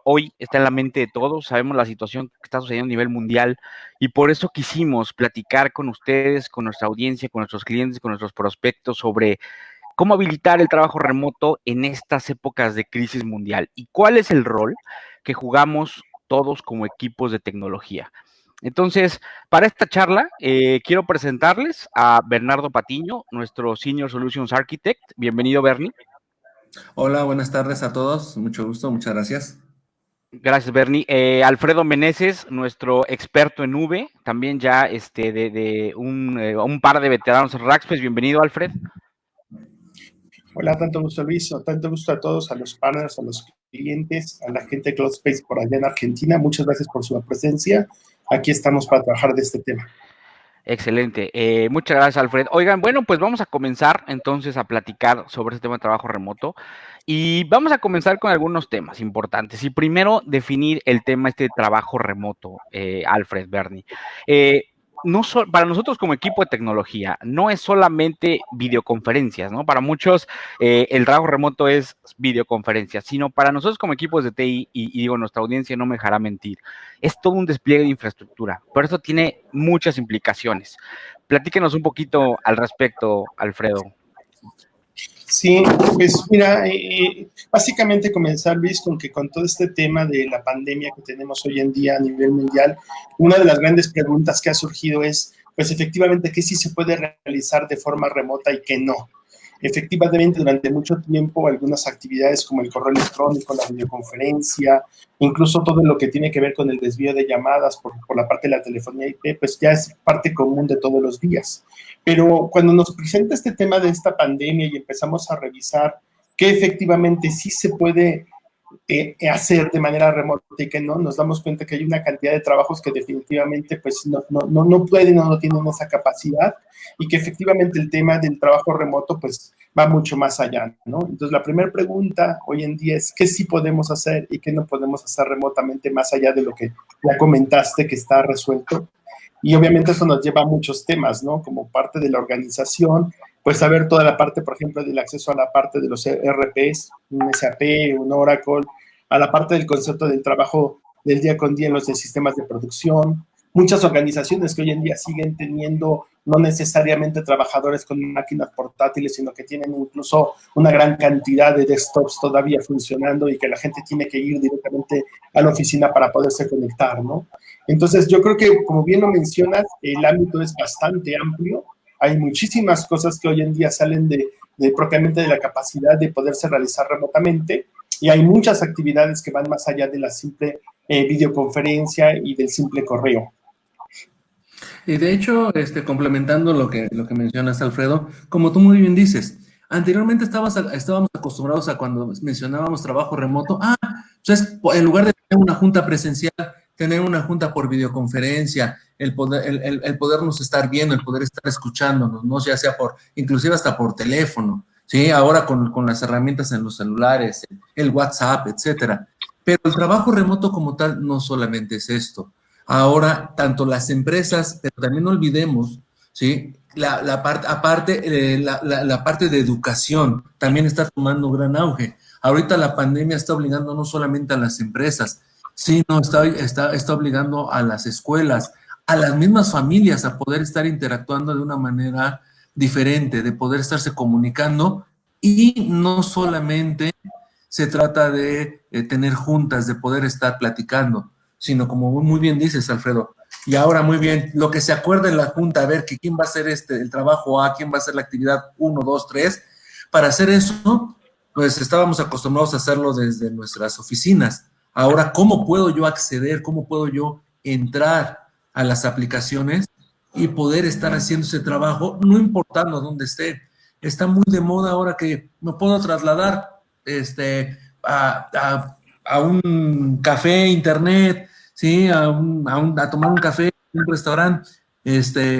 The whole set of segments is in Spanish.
hoy está en la mente de todos, sabemos la situación que está sucediendo a nivel mundial y por eso quisimos platicar con ustedes, con nuestra audiencia, con nuestros clientes, con nuestros prospectos sobre cómo habilitar el trabajo remoto en estas épocas de crisis mundial y cuál es el rol que jugamos todos como equipos de tecnología. Entonces, para esta charla, quiero presentarles a Bernardo Patiño, nuestro Senior Solutions Architect. Bienvenido, Bernie. Hola, buenas tardes a todos. Mucho gusto, muchas gracias. Gracias, Bernie. Alfredo Meneses, nuestro experto en V, también ya de un par de veteranos en Rackspace. Bienvenido, Alfred. Hola, tanto gusto Luis, tanto gusto a todos, a los partners, a los clientes, a la gente de CloudSpace por allá en Argentina. Muchas gracias por su presencia. Aquí estamos para trabajar de este tema. Excelente. Muchas gracias, Alfred. Oigan, bueno, pues vamos a comenzar entonces a platicar sobre este tema de trabajo remoto y vamos a comenzar con algunos temas importantes. Y primero, definir el tema de trabajo remoto, Alfred, Bernie. Para nosotros como equipo de tecnología, no es solamente videoconferencias, ¿no? Para muchos el trabajo remoto es videoconferencias, sino para nosotros como equipos de TI, y digo, nuestra audiencia no me dejará mentir, es todo un despliegue de infraestructura. Por eso tiene muchas implicaciones. Platíquenos un poquito al respecto, Alfredo. Sí, pues mira, básicamente comenzar, Luis, con que con todo este tema de la pandemia que tenemos hoy en día a nivel mundial, una de las grandes preguntas que ha surgido es, pues efectivamente, qué sí se puede realizar de forma remota y qué no. Efectivamente, durante mucho tiempo, algunas actividades como el correo electrónico, la videoconferencia, incluso todo lo que tiene que ver con el desvío de llamadas por la parte de la telefonía IP, pues ya es parte común de todos los días. Pero cuando nos presenta este tema de esta pandemia y empezamos a revisar qué efectivamente sí se puede hacer de manera remota y que no, nos damos cuenta que hay una cantidad de trabajos que definitivamente pues no pueden o no tienen esa capacidad y que efectivamente el tema del trabajo remoto pues va mucho más allá, ¿no? Entonces la primera pregunta hoy en día es qué sí podemos hacer y qué no podemos hacer remotamente más allá de lo que ya comentaste que está resuelto. Y obviamente eso nos lleva a muchos temas, ¿no? Como parte de la organización, pues saber toda la parte, por ejemplo, del acceso a la parte de los ERPs, un SAP, un Oracle, a la parte del concepto del trabajo del día con día en los sistemas de producción. Muchas organizaciones que hoy en día siguen teniendo no necesariamente trabajadores con máquinas portátiles, sino que tienen incluso una gran cantidad de desktops todavía funcionando y que la gente tiene que ir directamente a la oficina para poderse conectar, ¿no? Entonces, yo creo que, como bien lo mencionas, el ámbito es bastante amplio. Hay muchísimas cosas que hoy en día salen propiamente de la capacidad de poderse realizar remotamente y hay muchas actividades que van más allá de la simple videoconferencia y del simple correo. Y de hecho, complementando lo que mencionas, Alfredo, como tú muy bien dices, anteriormente estábamos acostumbrados a cuando mencionábamos trabajo remoto, pues en lugar de tener una junta presencial, tener una junta por videoconferencia, el podernos estar viendo, el poder estar escuchándonos, ¿no? Ya sea inclusive hasta por teléfono, ¿sí? Ahora con las herramientas en los celulares, el WhatsApp, etcétera. Pero el trabajo remoto como tal no solamente es esto. Ahora, tanto las empresas, pero también no olvidemos, ¿sí? La parte de educación también está tomando gran auge. Ahorita la pandemia está obligando no solamente a las empresas, sino está obligando a las escuelas, a las mismas familias a poder estar interactuando de una manera diferente, de poder estarse comunicando y no solamente se trata de tener juntas, de poder estar platicando, sino como muy bien dices, Alfredo, y ahora muy bien, lo que se acuerda en la junta, a ver que quién va a hacer el trabajo A, quién va a hacer la actividad 1, 2, 3, para hacer eso, pues estábamos acostumbrados a hacerlo desde nuestras oficinas. Ahora, ¿cómo puedo yo acceder? ¿Cómo puedo yo entrar a las aplicaciones y poder estar haciendo ese trabajo, no importando dónde esté? Está muy de moda ahora que me puedo trasladar a un café, internet, ¿sí? A tomar un café en un restaurante,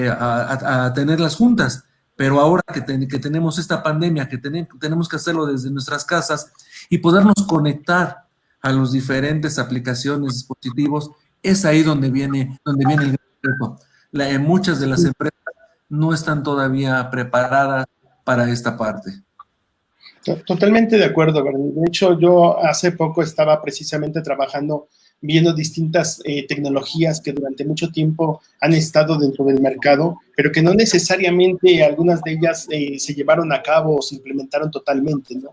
a tener las juntas. Pero ahora que tenemos esta pandemia, que tenemos que hacerlo desde nuestras casas y podernos conectar a las diferentes aplicaciones, dispositivos, es ahí donde viene el gran reto. Muchas de las empresas no están todavía preparadas para esta parte. Totalmente de acuerdo, Bernie. De hecho, yo hace poco estaba precisamente trabajando, viendo distintas tecnologías que durante mucho tiempo han estado dentro del mercado, pero que no necesariamente algunas de ellas se llevaron a cabo o se implementaron totalmente, ¿no?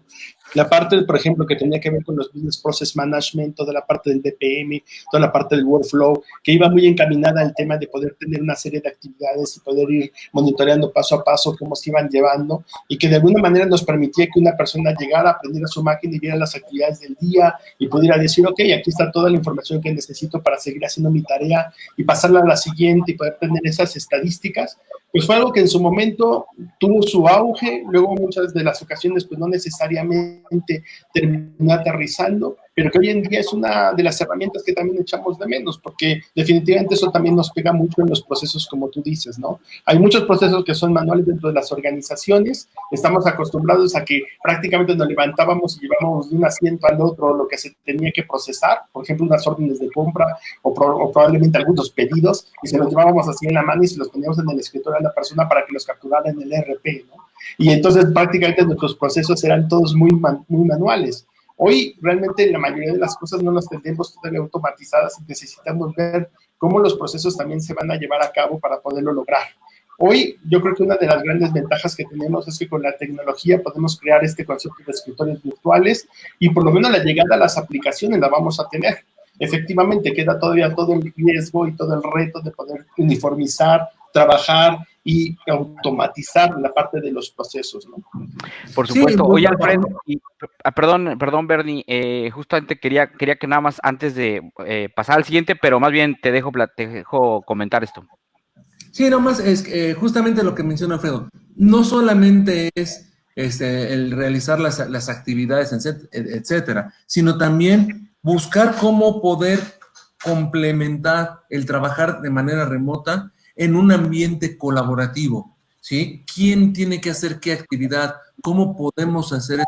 La parte, por ejemplo, que tenía que ver con los Business Process Management, toda la parte del BPM, toda la parte del workflow, que iba muy encaminada al tema de poder tener una serie de actividades y poder ir monitoreando paso a paso cómo se iban llevando, y que de alguna manera nos permitía que una persona llegara, aprendiera su máquina y viera las actividades del día y pudiera decir, ok, aquí está toda la información que necesito para seguir haciendo mi tarea y pasarla a la siguiente y poder tener esas estadísticas. Pues fue algo que en su momento tuvo su auge, luego muchas de las ocasiones pues no necesariamente terminó aterrizando, pero que hoy en día es una de las herramientas que también echamos de menos, porque definitivamente eso también nos pega mucho en los procesos, como tú dices, ¿no? Hay muchos procesos que son manuales dentro de las organizaciones, estamos acostumbrados a que prácticamente nos levantábamos y llevábamos de un asiento al otro lo que se tenía que procesar, por ejemplo, unas órdenes de compra o probablemente algunos pedidos, y se los llevábamos así en la mano y se los poníamos en el escritorio a la persona para que los capturara en el ERP, ¿no? Y entonces prácticamente nuestros procesos eran todos muy manuales. Hoy realmente la mayoría de las cosas no las tenemos todavía automatizadas y necesitamos ver cómo los procesos también se van a llevar a cabo para poderlo lograr. Hoy yo creo que una de las grandes ventajas que tenemos es que con la tecnología podemos crear este concepto de escritorios virtuales y por lo menos la llegada a las aplicaciones la vamos a tener. Efectivamente, queda todavía todo el riesgo y todo el reto de poder uniformizar, trabajar y automatizar la parte de los procesos, ¿no? Por supuesto. Sí, oye, Alfred, perdón, Bernie, justamente quería que nada más antes de pasar al siguiente, pero más bien te dejo comentar esto. Sí, nomás es justamente lo que menciona Alfredo. No solamente es el realizar las actividades, etcétera, sino también buscar cómo poder complementar el trabajar de manera remota en un ambiente colaborativo, ¿sí? ¿Quién tiene que hacer qué actividad? ¿Cómo podemos hacer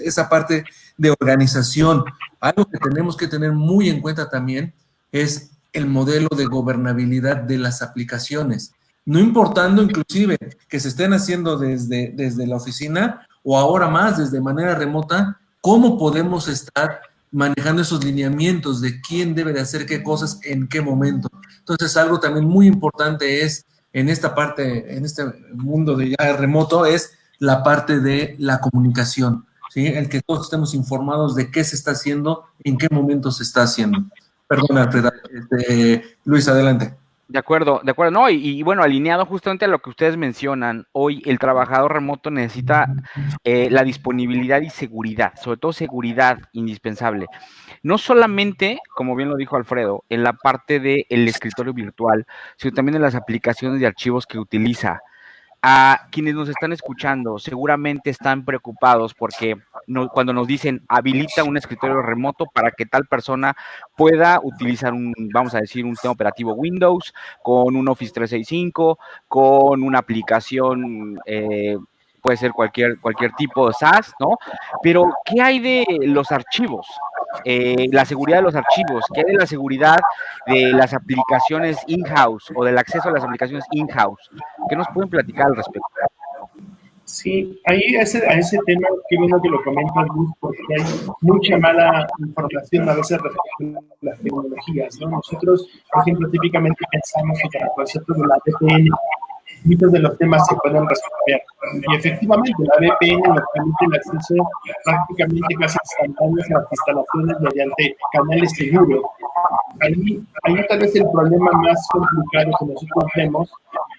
esa parte de organización? Algo que tenemos que tener muy en cuenta también es el modelo de gobernabilidad de las aplicaciones, no importando inclusive que se estén haciendo desde la oficina o ahora más desde manera remota, ¿cómo podemos estar manejando esos lineamientos de quién debe de hacer qué cosas en qué momento? Entonces, algo también muy importante es en esta parte, en este mundo de ya remoto, es la parte de la comunicación, ¿sí? El que todos estemos informados de qué se está haciendo, en qué momento se está haciendo. Perdón, Alfred, Luis, adelante. De acuerdo, no, y bueno, alineado justamente a lo que ustedes mencionan, hoy el trabajador remoto necesita la disponibilidad y seguridad, sobre todo seguridad indispensable. No solamente, como bien lo dijo Alfredo, en la parte del escritorio virtual, sino también en las aplicaciones de archivos que utiliza. A quienes nos están escuchando seguramente están preocupados porque cuando nos dicen habilita un escritorio remoto para que tal persona pueda utilizar vamos a decir, un sistema operativo Windows con un Office 365, con una aplicación, puede ser cualquier tipo de SaaS, ¿no? Pero, ¿qué hay de los archivos? La seguridad de los archivos, ¿qué hay de la seguridad de las aplicaciones in-house o del acceso a las aplicaciones in-house? ¿Qué nos pueden platicar al respecto? Sí, ahí a ese tema, qué bueno que lo comentas, Luis, porque hay mucha mala información a veces respecto a las tecnologías, ¿no? Nosotros, por ejemplo, típicamente pensamos que para el concepto de la VPN, muchos de los temas se pueden resolver. Y efectivamente, la VPN nos permite el acceso prácticamente casi instantáneo a las instalaciones mediante canales seguros. Ahí tal vez el problema más complicado que nosotros vemos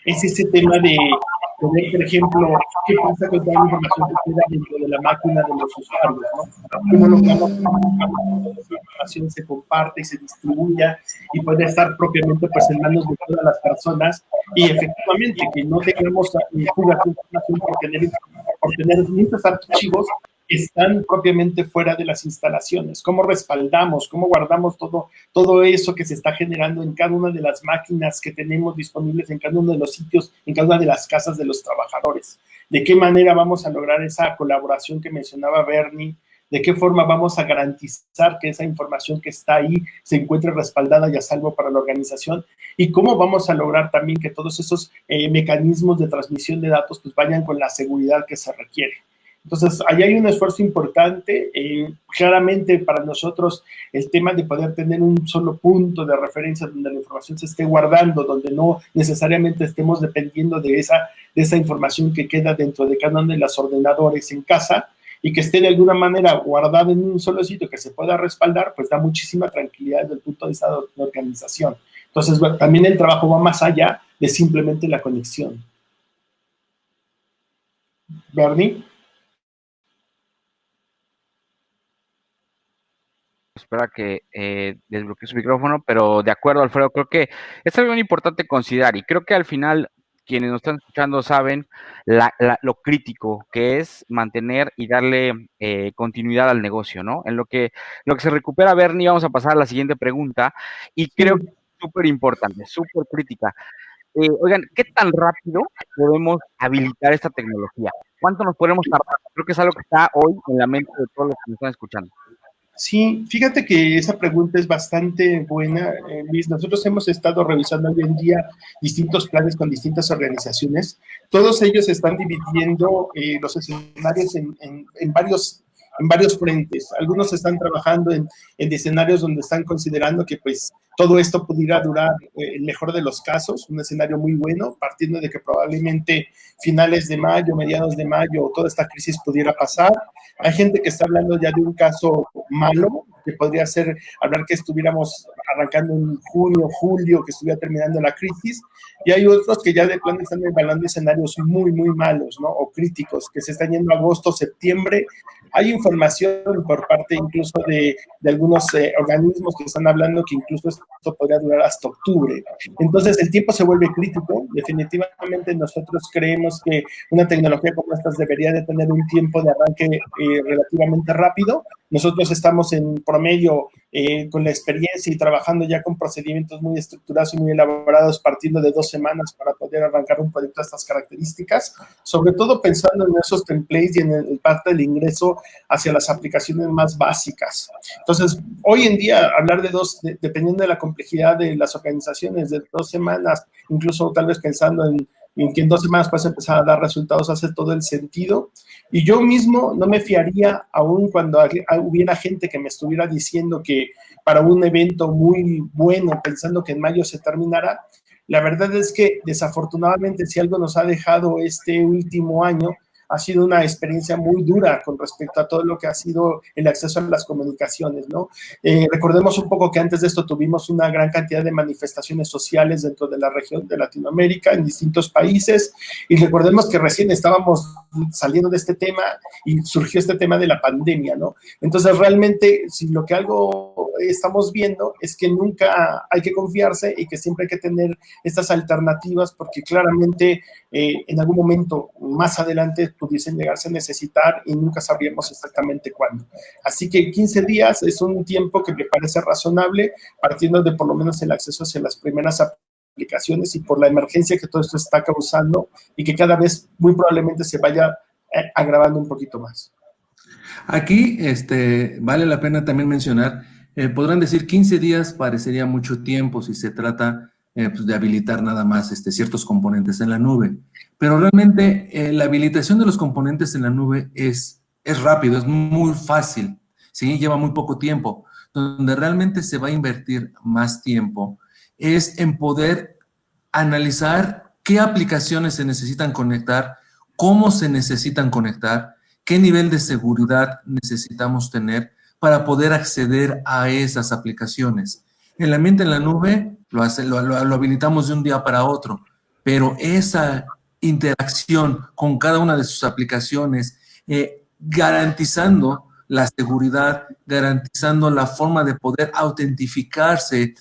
es ese tema de poder, por ejemplo, qué pasa con toda la información que queda dentro de la máquina de los usuarios, ¿no? ¿Cómo logramos que esa información se comparte y se distribuya y pueda estar propiamente pues en manos de todas las personas y efectivamente que no tengamos fugas de información por tener muchos archivos que están propiamente fuera de las instalaciones? ¿Cómo respaldamos, cómo guardamos todo eso que se está generando en cada una de las máquinas que tenemos disponibles en cada uno de los sitios, en cada una de las casas de los trabajadores? ¿De qué manera vamos a lograr esa colaboración que mencionaba Bernie? ¿De qué forma vamos a garantizar que esa información que está ahí se encuentre respaldada y a salvo para la organización? ¿Y cómo vamos a lograr también que todos esos mecanismos de transmisión de datos pues vayan con la seguridad que se requiere? Entonces, ahí hay un esfuerzo importante. Claramente para nosotros el tema de poder tener un solo punto de referencia donde la información se esté guardando, donde no necesariamente estemos dependiendo de esa información que queda dentro de cada uno de los ordenadores en casa, y que esté de alguna manera guardada en un solo sitio que se pueda respaldar, pues da muchísima tranquilidad desde el punto de vista de organización. Entonces, también el trabajo va más allá de simplemente la conexión. Bernie. Espera que desbloquee su micrófono, pero de acuerdo, Alfredo, creo que es algo muy importante considerar y creo que al final quienes nos están escuchando saben lo crítico que es mantener y darle continuidad al negocio, ¿no? En lo que se recupera, Bernie, vamos a pasar a la siguiente pregunta y creo que es súper importante, súper crítica. Oigan, ¿qué tan rápido podemos habilitar esta tecnología? ¿Cuánto nos podemos tardar? Creo que es algo que está hoy en la mente de todos los que nos están escuchando. Sí, fíjate que esa pregunta es bastante buena, Luis. Nosotros hemos estado revisando hoy en día distintos planes con distintas organizaciones. Todos ellos están dividiendo los escenarios en varios frentes. Algunos están trabajando en escenarios donde están considerando que pues todo esto pudiera durar el mejor de los casos, un escenario muy bueno, partiendo de que probablemente finales de mayo, mediados de mayo, toda esta crisis pudiera pasar. Hay gente que está hablando ya de un caso malo, que podría ser hablar que estuviéramos arrancando en junio, julio, que estuviera terminando la crisis, y hay otros que ya de plano están evaluando escenarios muy, muy malos, ¿no? O críticos, que se están yendo a agosto, septiembre. Hay información por parte incluso de algunos organismos que están hablando que incluso esto podría durar hasta octubre. Entonces el tiempo se vuelve crítico. Definitivamente nosotros creemos que una tecnología como esta debería de tener un tiempo de arranque relativamente rápido. Nosotros estamos en promedio con la experiencia y trabajando ya con procedimientos muy estructurados y muy elaborados, partiendo de 2 semanas para poder arrancar un proyecto de estas características, sobre todo pensando en esos templates y en el parte del ingreso hacia las aplicaciones más básicas. Entonces, hoy en día, hablar dependiendo de la complejidad de las organizaciones, de 2 semanas, incluso tal vez pensando en que en 2 semanas puedes empezar a dar resultados, hace todo el sentido. Y yo mismo no me fiaría, aún cuando hubiera gente que me estuviera diciendo que para un evento muy bueno, pensando que en mayo se terminará. La verdad es que desafortunadamente, si algo nos ha dejado este último año, ha sido una experiencia muy dura con respecto a todo lo que ha sido el acceso a las comunicaciones, ¿no? Recordemos un poco que antes de esto tuvimos una gran cantidad de manifestaciones sociales dentro de la región de Latinoamérica, en distintos países, y recordemos que recién estábamos saliendo de este tema y surgió este tema de la pandemia, ¿no? Entonces, realmente, si lo que algo estamos viendo es que nunca hay que confiarse y que siempre hay que tener estas alternativas, porque claramente en algún momento más adelante pudiesen llegarse a necesitar y nunca sabríamos exactamente cuándo. Así que 15 días es un tiempo que me parece razonable, partiendo de por lo menos el acceso hacia las primeras aplicaciones y por la emergencia que todo esto está causando y que cada vez muy probablemente se vaya agravando un poquito más. Aquí vale la pena también mencionar, podrán decir 15 días parecería mucho tiempo si se trata pues de habilitar nada más ciertos componentes en la nube, pero realmente la habilitación de los componentes en la nube es rápido, es muy fácil, ¿sí? Lleva muy poco tiempo. Donde realmente se va a invertir más tiempo es en poder analizar qué aplicaciones se necesitan conectar, cómo se necesitan conectar, qué nivel de seguridad necesitamos tener para poder acceder a esas aplicaciones. El ambiente en la nube lo habilitamos de un día para otro, pero esa interacción con cada una de sus aplicaciones, garantizando la seguridad, garantizando la forma de poder autentificarse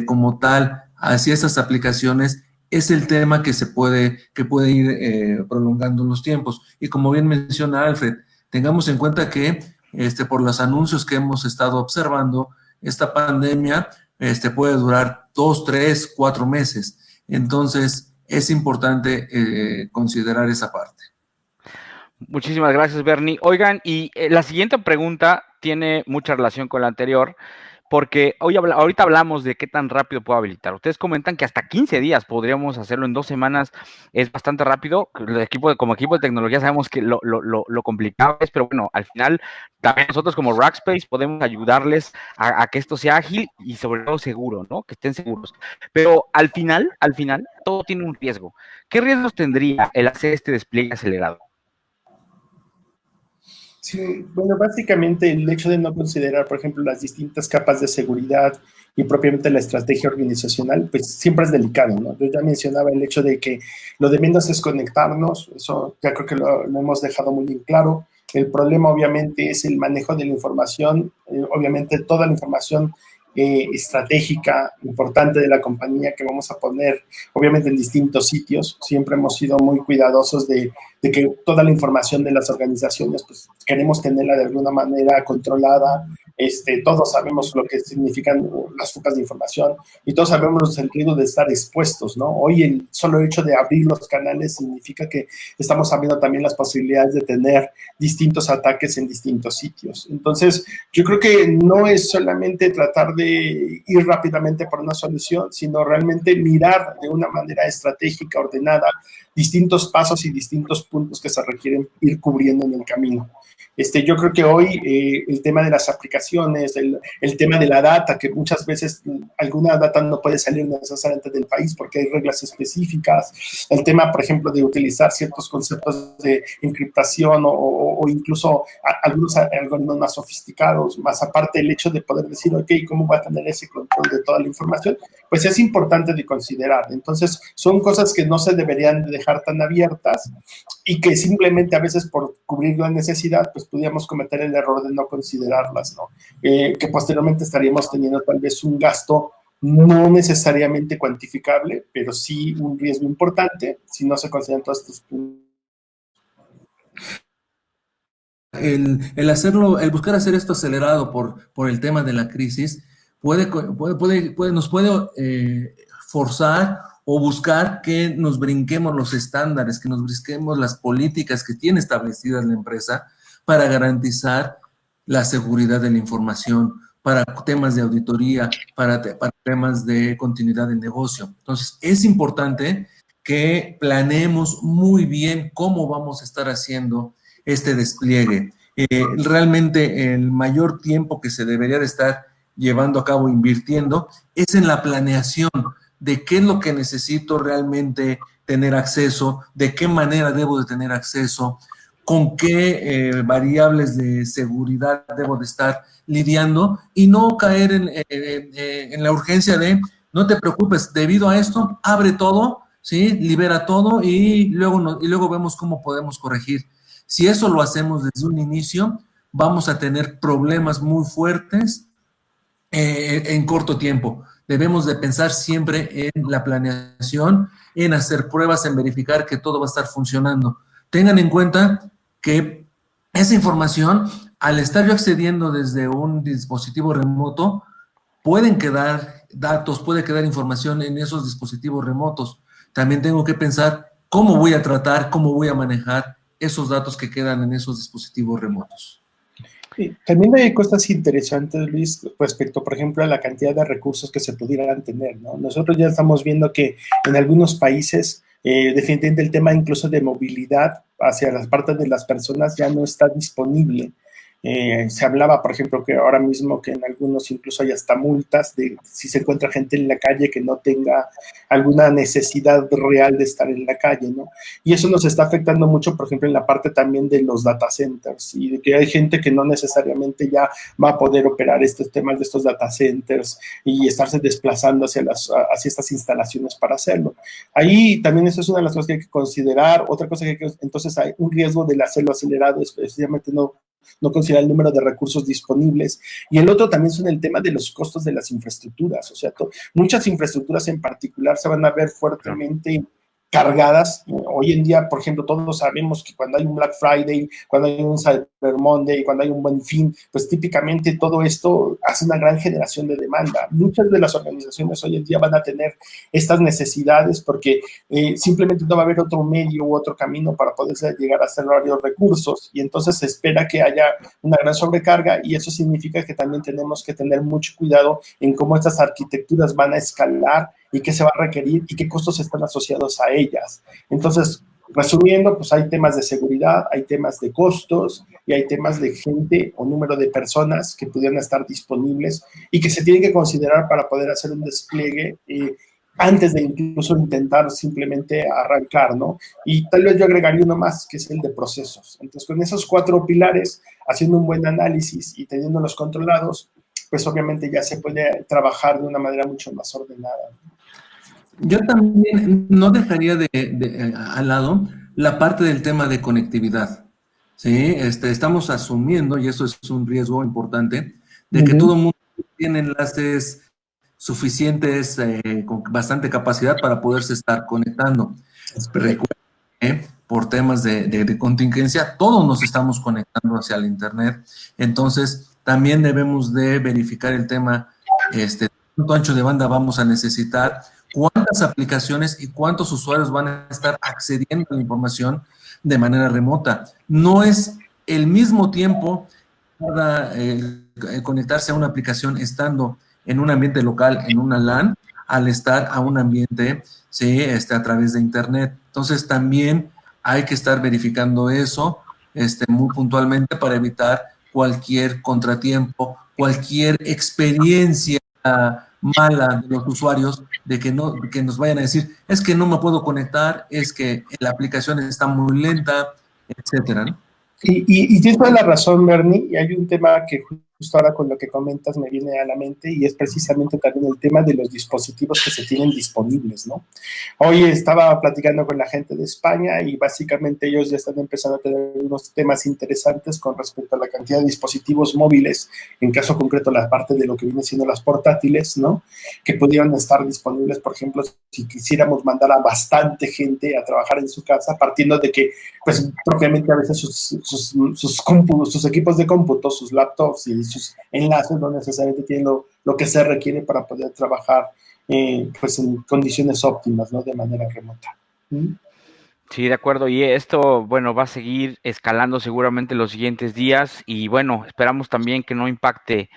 como tal hacia esas aplicaciones, es el tema que puede ir prolongando los tiempos. Y como bien menciona Alfred, tengamos en cuenta que por los anuncios que hemos estado observando, esta pandemia puede durar 2, 3, 4 meses. Entonces, es importante considerar esa parte. Muchísimas gracias, Bernie. Oigan, y la siguiente pregunta tiene mucha relación con la anterior, porque ahorita hablamos de qué tan rápido puedo habilitar. Ustedes comentan que hasta 15 días podríamos hacerlo en 2 semanas, es bastante rápido. Como equipo de tecnología sabemos que lo complicado es, pero bueno, al final también nosotros como Rackspace podemos ayudarles a que esto sea ágil y sobre todo seguro, ¿no? Que estén seguros. Pero al final, todo tiene un riesgo. ¿Qué riesgos tendría el hacer este despliegue acelerado? Sí, bueno, básicamente el hecho de no considerar, por ejemplo, las distintas capas de seguridad y propiamente la estrategia organizacional, pues siempre es delicado, ¿no? Yo ya mencionaba el hecho de que lo de menos es conectarnos, eso ya creo que lo hemos dejado muy bien claro. El problema obviamente es el manejo de la información, obviamente toda la información estratégica, importante de la compañía que vamos a poner, obviamente en distintos sitios. Siempre hemos sido muy cuidadosos de que toda la información de las organizaciones, pues queremos tenerla de alguna manera controlada. Todos sabemos lo que significan las fugas de información y todos sabemos el riesgo de estar expuestos, ¿no? Hoy el solo hecho de abrir los canales significa que estamos abriendo también las posibilidades de tener distintos ataques en distintos sitios. Entonces, yo creo que no es solamente tratar de ir rápidamente por una solución, sino realmente mirar de una manera estratégica, ordenada, distintos pasos y distintos puntos que se requieren ir cubriendo en el camino. Yo creo que hoy el tema de las aplicaciones, el tema de la data, que muchas veces alguna data no puede salir necesariamente del país porque hay reglas específicas, el tema, por ejemplo, de utilizar ciertos conceptos de encriptación o incluso algunos algoritmos más sofisticados, más aparte el hecho de poder decir, ok, ¿cómo va a tener ese control de toda la información? Pues es importante de considerar. Entonces, son cosas que no se deberían dejar tan abiertas y que simplemente a veces por cubrir la necesidad, pues pudiéramos cometer el error de no considerarlas, ¿no? Que posteriormente estaríamos teniendo tal vez un gasto no necesariamente cuantificable, pero sí un riesgo importante si no se consideran todos estos puntos. El buscar hacer esto acelerado por el tema de la crisis nos puede forzar o buscar que nos brinquemos los estándares, que nos brinquemos las políticas que tiene establecidas la empresa para garantizar la seguridad de la información, para temas de auditoría, para temas de continuidad del negocio. Entonces, es importante que planeemos muy bien cómo vamos a estar haciendo este despliegue. Realmente el mayor tiempo que se debería de estar llevando a cabo, invirtiendo, es en la planeación de qué es lo que necesito realmente tener acceso, de qué manera debo de tener acceso, con qué variables de seguridad debo de estar lidiando y no caer en la urgencia de, no te preocupes, debido a esto, abre todo, ¿sí? Libera todo y luego vemos cómo podemos corregir. Si eso lo hacemos desde un inicio, vamos a tener problemas muy fuertes en corto tiempo. Debemos de pensar siempre en la planeación, en hacer pruebas, en verificar que todo va a estar funcionando. Tengan en cuenta que esa información, al estar yo accediendo desde un dispositivo remoto, pueden quedar datos, puede quedar información en esos dispositivos remotos. También tengo que pensar cómo voy a tratar, cómo voy a manejar esos datos que quedan en esos dispositivos remotos. Sí, también hay cosas interesantes, Luis, respecto, por ejemplo, a la cantidad de recursos que se pudieran tener, ¿no? Nosotros ya estamos viendo que en algunos países, definitivamente el tema incluso de movilidad hacia las partes de las personas ya no está disponible. Se hablaba, por ejemplo, que ahora mismo que en algunos incluso hay hasta multas de si se encuentra gente en la calle que no tenga alguna necesidad real de estar en la calle, ¿no? Y eso nos está afectando mucho, por ejemplo, en la parte también de los data centers y de que hay gente que no necesariamente ya va a poder operar estos temas de estos data centers y estarse desplazando hacia estas instalaciones para hacerlo. Ahí también eso es una de las cosas que hay que considerar. Otra cosa que entonces hay un riesgo del hacerlo acelerado, especialmente no considerar el número de recursos disponibles. Y el otro también son el tema de los costos de las infraestructuras. O sea, muchas infraestructuras en particular se van a ver fuertemente cargadas. Hoy en día, por ejemplo, todos sabemos que cuando hay un Black Friday, cuando hay un Cyber Monday, cuando hay un Buen Fin, pues típicamente todo esto hace una gran generación de demanda. Muchas de las organizaciones hoy en día van a tener estas necesidades porque simplemente no va a haber otro medio u otro camino para poder llegar a hacer varios recursos, y entonces se espera que haya una gran sobrecarga, y eso significa que también tenemos que tener mucho cuidado en cómo estas arquitecturas van a escalar y qué se va a requerir y qué costos están asociados a ellas. Entonces, resumiendo, pues hay temas de seguridad, hay temas de costos y hay temas de gente o número de personas que pudieran estar disponibles y que se tienen que considerar para poder hacer un despliegue antes de incluso intentar simplemente arrancar, ¿no? Y tal vez yo agregaría uno más, que es el de procesos. Entonces, con esos 4 pilares, haciendo un buen análisis y teniéndolos controlados, pues obviamente ya se puede trabajar de una manera mucho más ordenada. Yo también no dejaría al lado la parte del tema de conectividad. ¿Sí? Estamos asumiendo, y eso es un riesgo importante, de que todo el mundo tiene enlaces suficientes, con bastante capacidad para poderse estar conectando. Recuerden que por temas de contingencia, todos nos estamos conectando hacia el Internet. Entonces, también debemos de verificar el tema, cuánto ancho de banda vamos a necesitar, cuántas aplicaciones y cuántos usuarios van a estar accediendo a la información de manera remota. No es el mismo tiempo para conectarse a una aplicación estando en un ambiente local, en una LAN, al estar a un ambiente, ¿sí? A través de Internet. Entonces, también hay que estar verificando eso muy puntualmente para evitar cualquier contratiempo, cualquier experiencia mala de los usuarios, de que nos vayan a decir, es que no me puedo conectar, es que la aplicación está muy lenta, etcétera, ¿no? Y tienes toda la razón, Bernie, y hay un tema que justo ahora con lo que comentas me viene a la mente, y es precisamente también el tema de los dispositivos que se tienen disponibles, ¿no? Hoy estaba platicando con la gente de España y básicamente ellos ya están empezando a tener unos temas interesantes con respecto a la cantidad de dispositivos móviles, en caso concreto la parte de lo que viene siendo las portátiles, ¿no? Que pudieran estar disponibles, por ejemplo, si quisiéramos mandar a bastante gente a trabajar en su casa, partiendo de que, pues, propiamente a veces sus equipos de cómputo, sus laptops y sus enlaces no necesariamente tienen lo que se requiere para poder trabajar pues en condiciones óptimas, ¿no? De manera remota. ¿Mm? Sí, de acuerdo. Y esto, bueno, va a seguir escalando seguramente los siguientes días y bueno, esperamos también que no impacte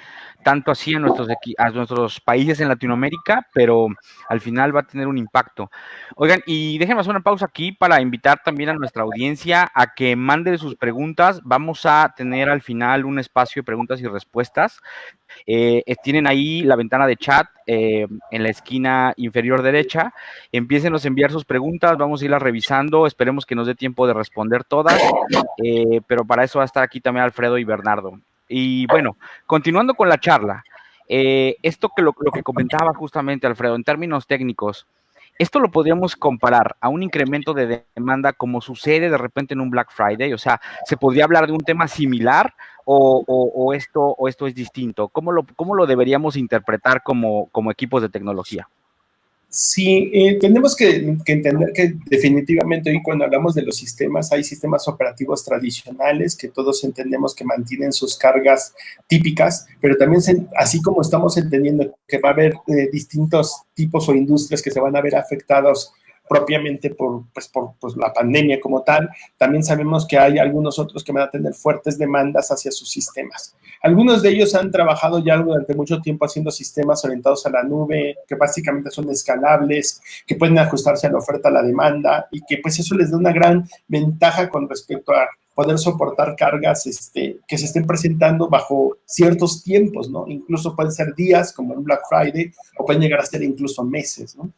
tanto así a nuestros países en Latinoamérica, pero al final va a tener un impacto. Oigan, y déjenme hacer una pausa aquí para invitar también a nuestra audiencia a que mande sus preguntas. Vamos a tener al final un espacio de preguntas y respuestas. Tienen ahí la ventana de chat en la esquina inferior derecha. Empiecen a enviar sus preguntas, vamos a irlas revisando, esperemos que nos dé tiempo de responder todas, pero para eso va a estar aquí también Alfredo y Bernardo. Y bueno, continuando con la charla, esto que lo que comentaba justamente Alfredo, en términos técnicos, esto lo podríamos comparar a un incremento de demanda como sucede de repente en un Black Friday, o sea, ¿se podría hablar de un tema similar o esto es distinto? ¿Cómo lo deberíamos interpretar como equipos de tecnología? Sí, tenemos que entender que definitivamente hoy cuando hablamos de los sistemas, hay sistemas operativos tradicionales que todos entendemos que mantienen sus cargas típicas, pero también así como estamos entendiendo que va a haber distintos tipos o industrias que se van a ver afectados propiamente por la pandemia como tal, también sabemos que hay algunos otros que van a tener fuertes demandas hacia sus sistemas. Algunos de ellos han trabajado ya durante mucho tiempo haciendo sistemas orientados a la nube, que básicamente son escalables, que pueden ajustarse a la oferta, a la demanda, y que pues eso les da una gran ventaja con respecto a poder soportar cargas que se estén presentando bajo ciertos tiempos, ¿no? Incluso pueden ser días, como un Black Friday, o pueden llegar a ser incluso meses, ¿no?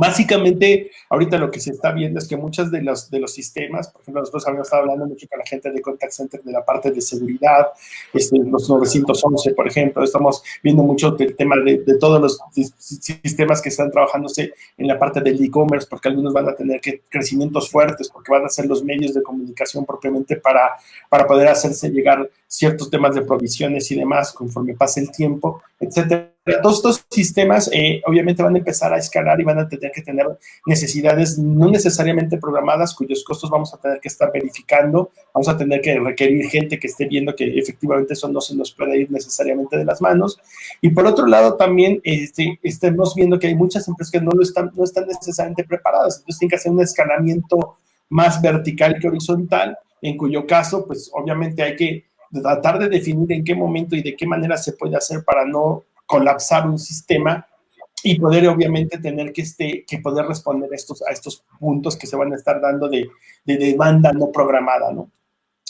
Básicamente, ahorita lo que se está viendo es que muchos de los sistemas, por ejemplo, nosotros habíamos estado hablando mucho con la gente de Contact Center de la parte de seguridad, los 911, por ejemplo, estamos viendo mucho del tema de todos los sistemas que están trabajándose en la parte del e-commerce, porque algunos van a tener crecimientos fuertes, porque van a ser los medios de comunicación propiamente para poder hacerse llegar ciertos temas de provisiones y demás conforme pase el tiempo, etcétera. Pero todos estos sistemas obviamente van a empezar a escalar y van a tener que tener necesidades no necesariamente programadas, cuyos costos vamos a tener que estar verificando, vamos a tener que requerir gente que esté viendo que efectivamente eso no se nos puede ir necesariamente de las manos. Y por otro lado también estamos viendo que hay muchas empresas que no están necesariamente preparadas, entonces tienen que hacer un escalamiento más vertical que horizontal, en cuyo caso pues obviamente hay que tratar de definir en qué momento y de qué manera se puede hacer para no colapsar un sistema y poder obviamente tener que poder responder a estos puntos que se van a estar dando de demanda no programada, ¿no?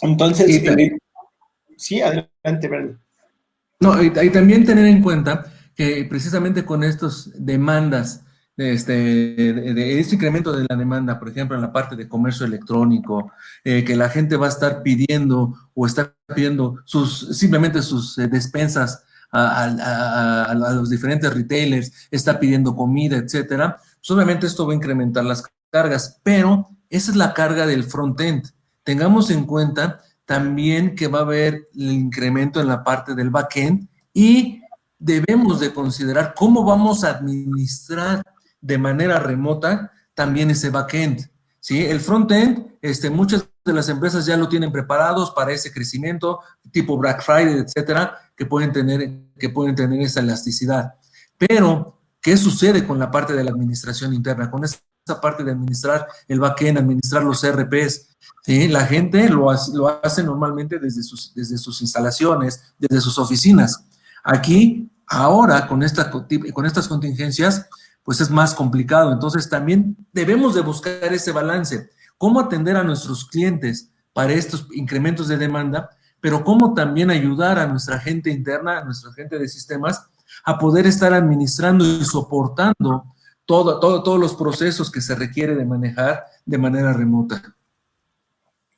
Entonces, sí, adelante, Bernie. No, y también tener en cuenta que precisamente con estas demandas, de este incremento de la demanda, por ejemplo, en la parte de comercio electrónico, que la gente va a estar pidiendo o está pidiendo simplemente sus despensas a los diferentes retailers, está pidiendo comida, etcétera, pues obviamente esto va a incrementar las cargas, pero esa es la carga del front-end. Tengamos en cuenta también que va a haber el incremento en la parte del back-end y debemos de considerar cómo vamos a administrar de manera remota también ese back-end, ¿sí? El front-end, muchas de las empresas ya lo tienen preparados para ese crecimiento, tipo Black Friday, etcétera, que pueden tener esa elasticidad. Pero, ¿qué sucede con la parte de la administración interna? Con esa parte de administrar el back-end, administrar los ERPs, ¿sí? La gente lo hace normalmente desde sus instalaciones, desde sus oficinas. Aquí, ahora, con estas contingencias, pues es más complicado. Entonces, también debemos de buscar ese balance. ¿Cómo atender a nuestros clientes para estos incrementos de demanda? Pero cómo también ayudar a nuestra gente interna, a nuestra gente de sistemas, a poder estar administrando y soportando todos los procesos que se requiere de manejar de manera remota.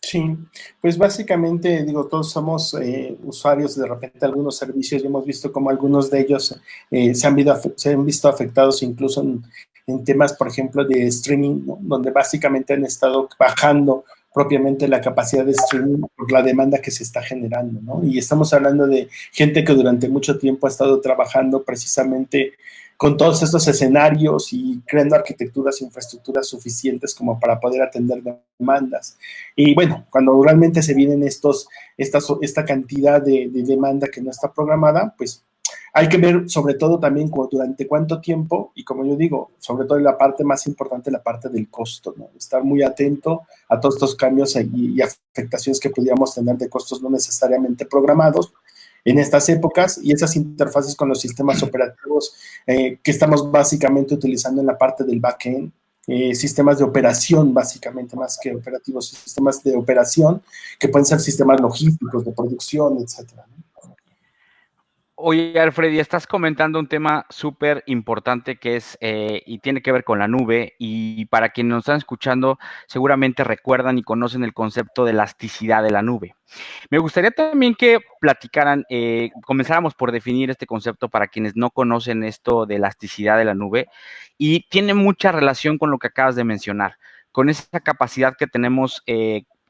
Sí, pues básicamente, digo, todos somos usuarios de repente de algunos servicios y hemos visto como algunos de ellos se han visto afectados incluso en temas, por ejemplo, de streaming, ¿no? Donde básicamente han estado bajando propiamente la capacidad de streaming por la demanda que se está generando, ¿no? Y estamos hablando de gente que durante mucho tiempo ha estado trabajando precisamente con todos estos escenarios y creando arquitecturas e infraestructuras suficientes como para poder atender demandas. Y bueno, cuando realmente se vienen esta cantidad de demanda que no está programada, pues hay que ver sobre todo también durante cuánto tiempo, y como yo digo, sobre todo la parte más importante, la parte del costo, ¿no? Estar muy atento a todos estos cambios y afectaciones que pudiéramos tener de costos no necesariamente programados en estas épocas y esas interfaces con los sistemas operativos que estamos básicamente utilizando en la parte del backend, sistemas de operación básicamente, más que operativos, sistemas de operación que pueden ser sistemas logísticos, de producción, etcétera, ¿no? Oye, Alfred, estás comentando un tema súper importante que es, y tiene que ver con la nube, y para quienes nos están escuchando, seguramente recuerdan y conocen el concepto de elasticidad de la nube. Me gustaría también que platicaran, comenzáramos por definir este concepto para quienes no conocen esto de elasticidad de la nube, y tiene mucha relación con lo que acabas de mencionar, con esa capacidad que tenemos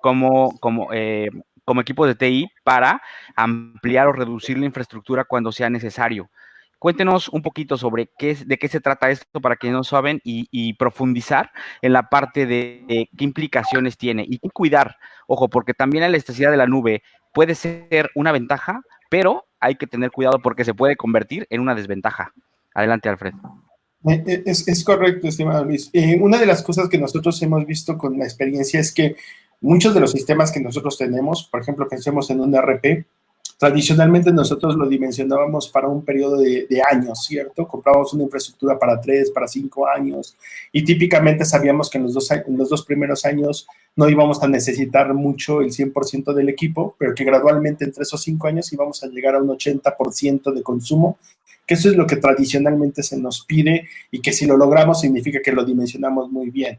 como equipo de TI para ampliar o reducir la infraestructura cuando sea necesario. Cuéntenos un poquito sobre de qué se trata esto para quienes no saben y profundizar en la parte de qué implicaciones tiene y qué cuidar. Ojo, porque también la elasticidad de la nube puede ser una ventaja, pero hay que tener cuidado porque se puede convertir en una desventaja. Adelante, Alfred. Es correcto, estimado Luis. Una de las cosas que nosotros hemos visto con la experiencia es que muchos de los sistemas que nosotros tenemos, por ejemplo, pensemos en un ERP, tradicionalmente nosotros lo dimensionábamos para un periodo de años, ¿cierto? Comprábamos una infraestructura para 3, para 5 años y típicamente sabíamos que en los dos primeros años no íbamos a necesitar mucho el 100% del equipo, pero que gradualmente entre esos 5 años íbamos a llegar a un 80% de consumo, que eso es lo que tradicionalmente se nos pide y que si lo logramos significa que lo dimensionamos muy bien.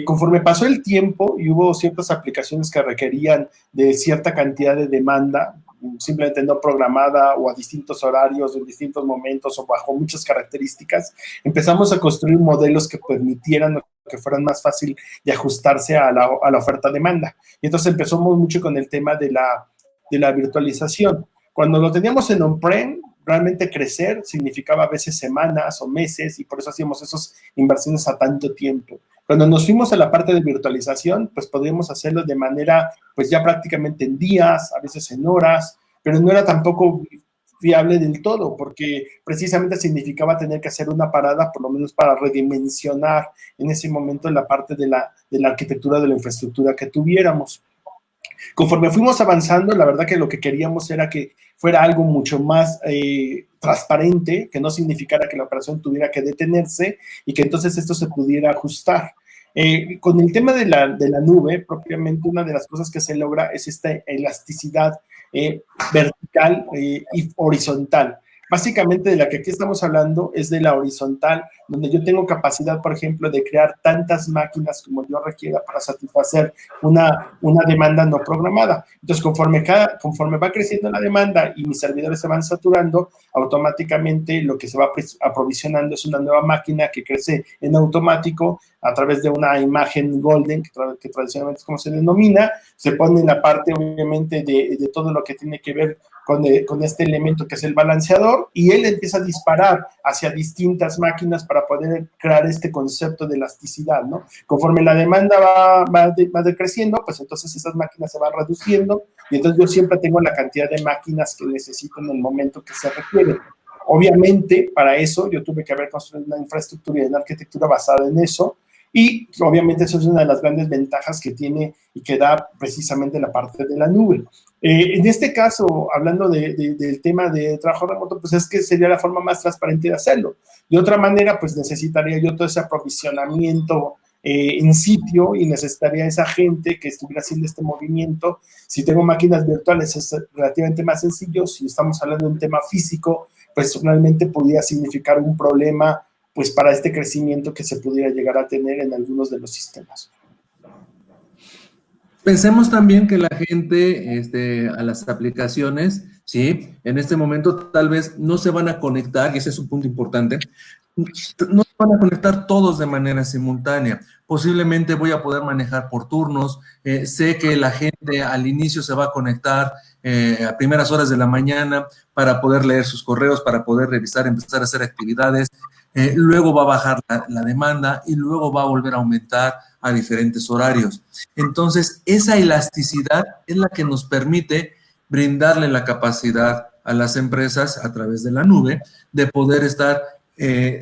Conforme pasó el tiempo y hubo ciertas aplicaciones que requerían de cierta cantidad de demanda, simplemente no programada o a distintos horarios, en distintos momentos o bajo muchas características, empezamos a construir modelos que permitieran que fueran más fácil de ajustarse a la oferta-demanda. Y entonces empezamos mucho con el tema de la virtualización. Cuando lo teníamos en on-prem, realmente crecer significaba a veces semanas o meses, y por eso hacíamos esas inversiones a tanto tiempo. Cuando nos fuimos a la parte de virtualización, pues podríamos hacerlo de manera, pues ya prácticamente en días, a veces en horas, pero no era tampoco fiable del todo, porque precisamente significaba tener que hacer una parada, por lo menos para redimensionar en ese momento la parte de la arquitectura de la infraestructura que tuviéramos. Conforme fuimos avanzando, la verdad que lo que queríamos era que fuera algo mucho más transparente, que no significara que la operación tuviera que detenerse y que entonces esto se pudiera ajustar. Con el tema de la nube, propiamente una de las cosas que se logra es esta elasticidad vertical y horizontal. Básicamente de la que aquí estamos hablando es de la horizontal, donde yo tengo capacidad, por ejemplo, de crear tantas máquinas como yo requiera para satisfacer una demanda no programada. Entonces, conforme va creciendo la demanda y mis servidores se van saturando, automáticamente lo que se va aprovisionando es una nueva máquina que crece en automático a través de una imagen golden, que tradicionalmente es como se denomina, se pone en la parte, obviamente, de todo lo que tiene que ver con este elemento que es el balanceador, y él empieza a disparar hacia distintas máquinas para poder crear este concepto de elasticidad, ¿no? Conforme la demanda va decreciendo, pues entonces esas máquinas se van reduciendo, y entonces yo siempre tengo la cantidad de máquinas que necesito en el momento que se requiere. Obviamente, para eso yo tuve que haber construido una infraestructura y una arquitectura basada en eso, y obviamente eso es una de las grandes ventajas que tiene y que da precisamente la parte de la nube. En este caso, hablando del tema de trabajo remoto, pues es que sería la forma más transparente de hacerlo. De otra manera, pues necesitaría yo todo ese aprovisionamiento en sitio, y necesitaría esa gente que estuviera haciendo este movimiento. Si tengo máquinas virtuales es relativamente más sencillo. Si estamos hablando de un tema físico, pues realmente podría significar un problema pues para este crecimiento que se pudiera llegar a tener en algunos de los sistemas. Pensemos también que la gente a las aplicaciones, ¿sí? En este momento tal vez no se van a conectar, y ese es un punto importante, no se van a conectar todos de manera simultánea. Posiblemente voy a poder manejar por turnos. Sé que la gente al inicio se va a conectar a primeras horas de la mañana para poder leer sus correos, para poder revisar, empezar a hacer actividades. Luego va a bajar la demanda y luego va a volver a aumentar a diferentes horarios. Entonces, esa elasticidad es la que nos permite brindarle la capacidad a las empresas a través de la nube de poder estar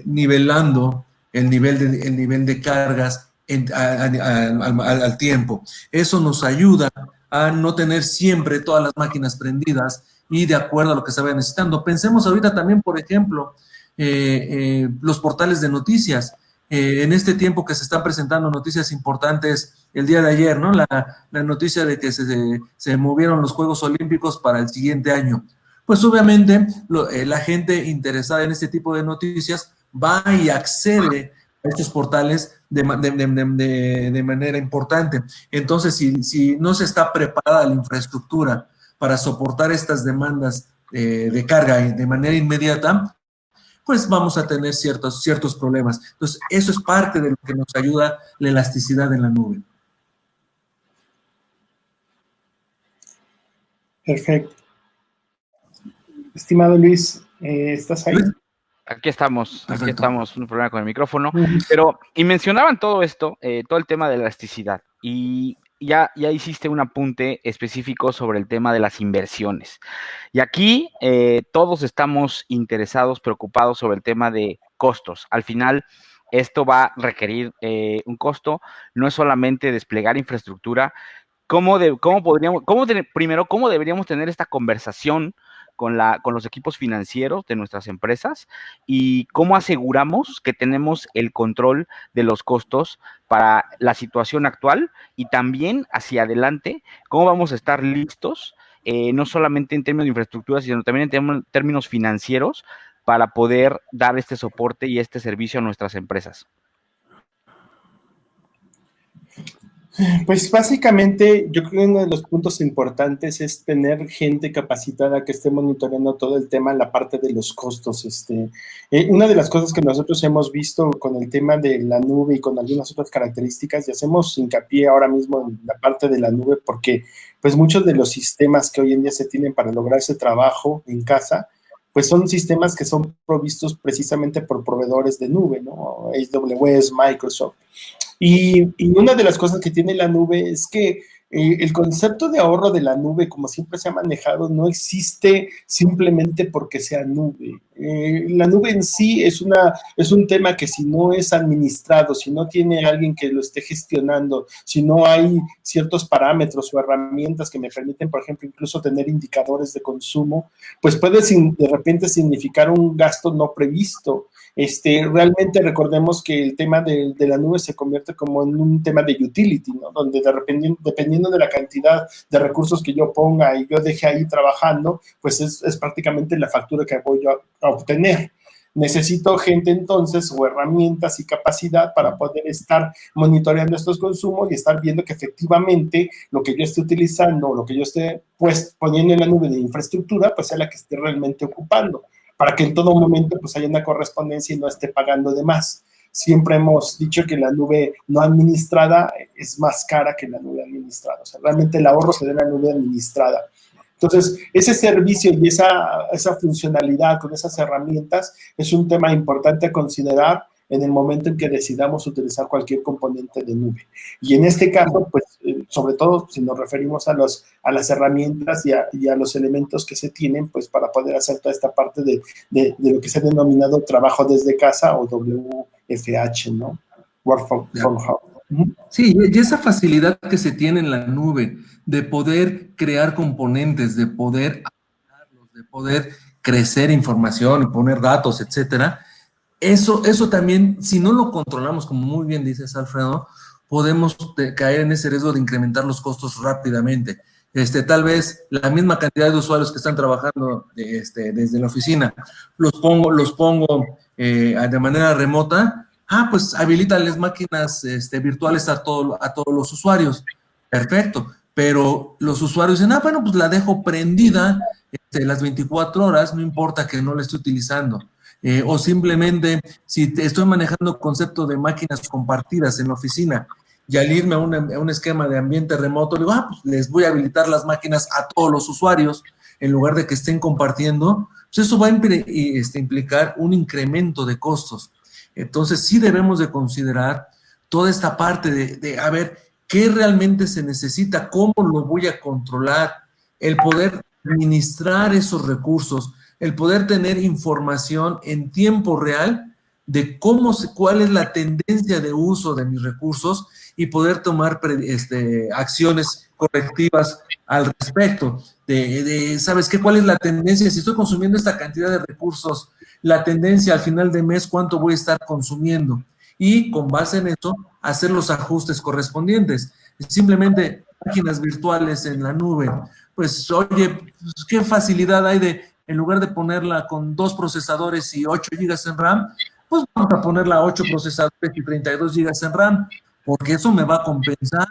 nivelando el nivel de cargas al tiempo. Eso nos ayuda a no tener siempre todas las máquinas prendidas y de acuerdo a lo que se vaya necesitando. Pensemos ahorita también, por ejemplo, los portales de noticias. En este tiempo que se están presentando noticias importantes, el día de ayer, ¿no? La noticia de que se movieron los Juegos Olímpicos para el siguiente año. Pues obviamente la gente interesada en este tipo de noticias va y accede a estos portales de manera importante. Entonces, si no se está preparada la infraestructura para soportar estas demandas de carga de manera inmediata, pues vamos a tener ciertos problemas. Entonces, eso es parte de lo que nos ayuda la elasticidad en la nube. Perfecto. Estimado Luis, ¿estás ahí? Aquí estamos, un problema con el micrófono, Uh-huh. pero, y mencionaban todo esto, todo el tema de la elasticidad, y ya hiciste un apunte específico sobre el tema de las inversiones. Y aquí todos estamos interesados, preocupados sobre el tema de costos. Al final, esto va a requerir un costo, no es solamente desplegar infraestructura. Primero, ¿cómo deberíamos tener esta conversación con los equipos financieros de nuestras empresas? ¿Y cómo aseguramos que tenemos el control de los costos para la situación actual y también hacia adelante? ¿Cómo vamos a estar listos, no solamente en términos de infraestructura, sino también en términos financieros, para poder dar este soporte y este servicio a nuestras empresas? Pues básicamente yo creo que uno de los puntos importantes es tener gente capacitada que esté monitoreando todo el tema, la parte de los costos. Una de las cosas que nosotros hemos visto con el tema de la nube y con algunas otras características, y hacemos hincapié ahora mismo en la parte de la nube, porque pues muchos de los sistemas que hoy en día se tienen para lograr ese trabajo en casa, pues son sistemas que son provistos precisamente por proveedores de nube, ¿no? AWS, Microsoft. Y una de las cosas que tiene la nube es que el concepto de ahorro de la nube, como siempre se ha manejado, no existe simplemente porque sea nube. La nube en sí es un tema que si no es administrado, si no tiene alguien que lo esté gestionando, si no hay ciertos parámetros o herramientas que me permiten, por ejemplo, incluso tener indicadores de consumo, pues puede de repente significar un gasto no previsto. Realmente recordemos que el tema de la nube se convierte como en un tema de utility, ¿no? Donde dependiendo de la cantidad de recursos que yo ponga y yo deje ahí trabajando, pues es prácticamente la factura que voy a obtener. Necesito gente entonces o herramientas y capacidad para poder estar monitoreando estos consumos y estar viendo que efectivamente lo que yo esté utilizando, lo que yo esté pues poniendo en la nube de infraestructura, pues sea la que esté realmente ocupando, para que en todo momento pues haya una correspondencia y no esté pagando de más. Siempre hemos dicho que la nube no administrada es más cara que la nube administrada. O sea, realmente el ahorro se da en la nube administrada. Entonces, ese servicio y esa funcionalidad con esas herramientas es un tema importante a considerar en el momento en que decidamos utilizar cualquier componente de nube. Y en este caso, pues, sobre todo si nos referimos a las herramientas y a los elementos que se tienen, pues, para poder hacer toda esta parte de lo que se ha denominado trabajo desde casa o WFH, ¿no? Work from home. Sí, y esa facilidad que se tiene en la nube de poder crear componentes, de poder crecer información, poner datos, etcétera, eso también, si no lo controlamos, como muy bien dices, Alfredo, podemos caer en ese riesgo de incrementar los costos rápidamente. Tal vez la misma cantidad de usuarios que están trabajando desde la oficina, los pongo de manera remota. Pues habilitales máquinas virtuales a todos los usuarios. Perfecto. Pero los usuarios dicen, bueno, pues la dejo prendida las 24 horas, no importa que no la esté utilizando. O simplemente, si estoy manejando concepto de máquinas compartidas en la oficina y al irme a un esquema de ambiente remoto, digo, pues les voy a habilitar las máquinas a todos los usuarios en lugar de que estén compartiendo, pues eso va a implicar un incremento de costos. Entonces, sí debemos de considerar toda esta parte de a ver, ¿qué realmente se necesita? ¿Cómo lo voy a controlar? El poder administrar esos recursos, el poder tener información en tiempo real de cuál es la tendencia de uso de mis recursos y poder tomar acciones correctivas al respecto. ¿Sabes qué? ¿Cuál es la tendencia? Si estoy consumiendo esta cantidad de recursos, la tendencia al final de mes, ¿cuánto voy a estar consumiendo? Y con base en eso, hacer los ajustes correspondientes. Simplemente máquinas virtuales en la nube. Pues, oye, pues, ¿qué facilidad hay en lugar de ponerla con 2 procesadores y 8 gigas en RAM, pues vamos a ponerla 8 procesadores y 32 gigas en RAM, porque eso me va a compensar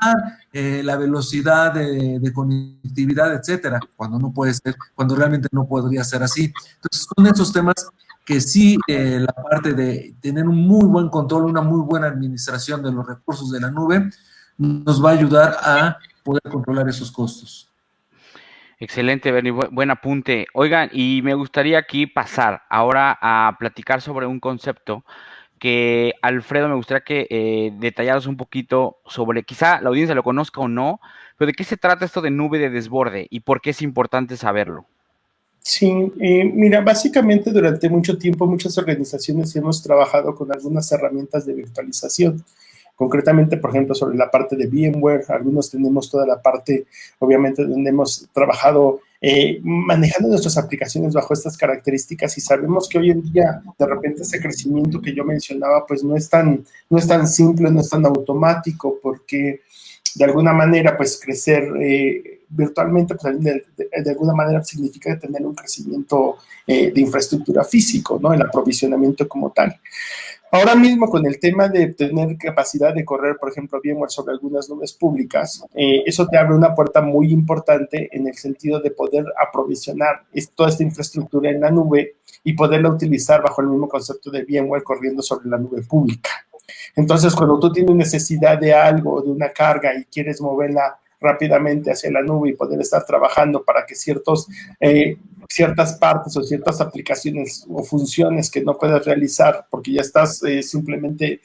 la velocidad de conectividad, etcétera, cuando no puede ser, cuando realmente no podría ser así. Entonces, son esos temas que sí, la parte de tener un muy buen control, una muy buena administración de los recursos de la nube, nos va a ayudar a poder controlar esos costos. Excelente, Bernie, buen apunte. Oigan, y me gustaría aquí pasar ahora a platicar sobre un concepto que, Alfredo, me gustaría que detallaras un poquito sobre, quizá la audiencia lo conozca o no, pero ¿de qué se trata esto de nube de desborde y por qué es importante saberlo? Sí, mira, básicamente durante mucho tiempo muchas organizaciones hemos trabajado con algunas herramientas de virtualización. Concretamente, por ejemplo, sobre la parte de VMware, algunos tenemos toda la parte, obviamente, donde hemos trabajado manejando nuestras aplicaciones bajo estas características y sabemos que hoy en día, de repente, ese crecimiento que yo mencionaba, pues no es tan simple, no es tan automático, porque de alguna manera, pues crecer virtualmente, pues de alguna manera significa tener un crecimiento de infraestructura físico, ¿no? El aprovisionamiento como tal. Ahora mismo, con el tema de tener capacidad de correr, por ejemplo, VMware sobre algunas nubes públicas, eso te abre una puerta muy importante en el sentido de poder aprovisionar toda esta infraestructura en la nube y poderla utilizar bajo el mismo concepto de VMware corriendo sobre la nube pública. Entonces, cuando tú tienes necesidad de algo, de una carga y quieres moverla rápidamente hacia la nube y poder estar trabajando para que ciertas partes o ciertas aplicaciones o funciones que no puedes realizar porque ya estás simplemente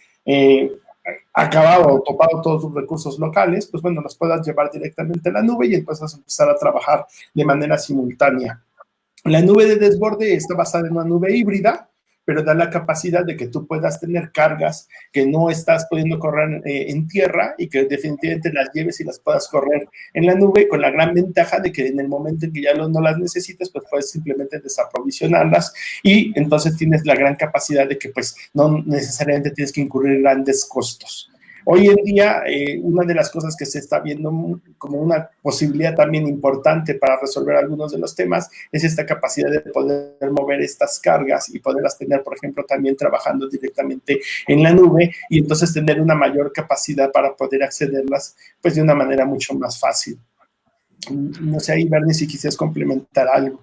acabado o topado todos tus recursos locales, pues bueno, los puedas llevar directamente a la nube y entonces empezar a trabajar de manera simultánea. La nube de desborde está basada en una nube híbrida, pero da la capacidad de que tú puedas tener cargas que no estás pudiendo correr en tierra y que definitivamente las lleves y las puedas correr en la nube, con la gran ventaja de que en el momento en que ya no las necesites, pues puedes simplemente desaprovisionarlas y entonces tienes la gran capacidad de que pues no necesariamente tienes que incurrir grandes costos. Hoy en día, una de las cosas que se está viendo como una posibilidad también importante para resolver algunos de los temas es esta capacidad de poder mover estas cargas y poderlas tener, por ejemplo, también trabajando directamente en la nube y entonces tener una mayor capacidad para poder accederlas pues de una manera mucho más fácil. No sé ahí, Bernie, si quisieras complementar algo.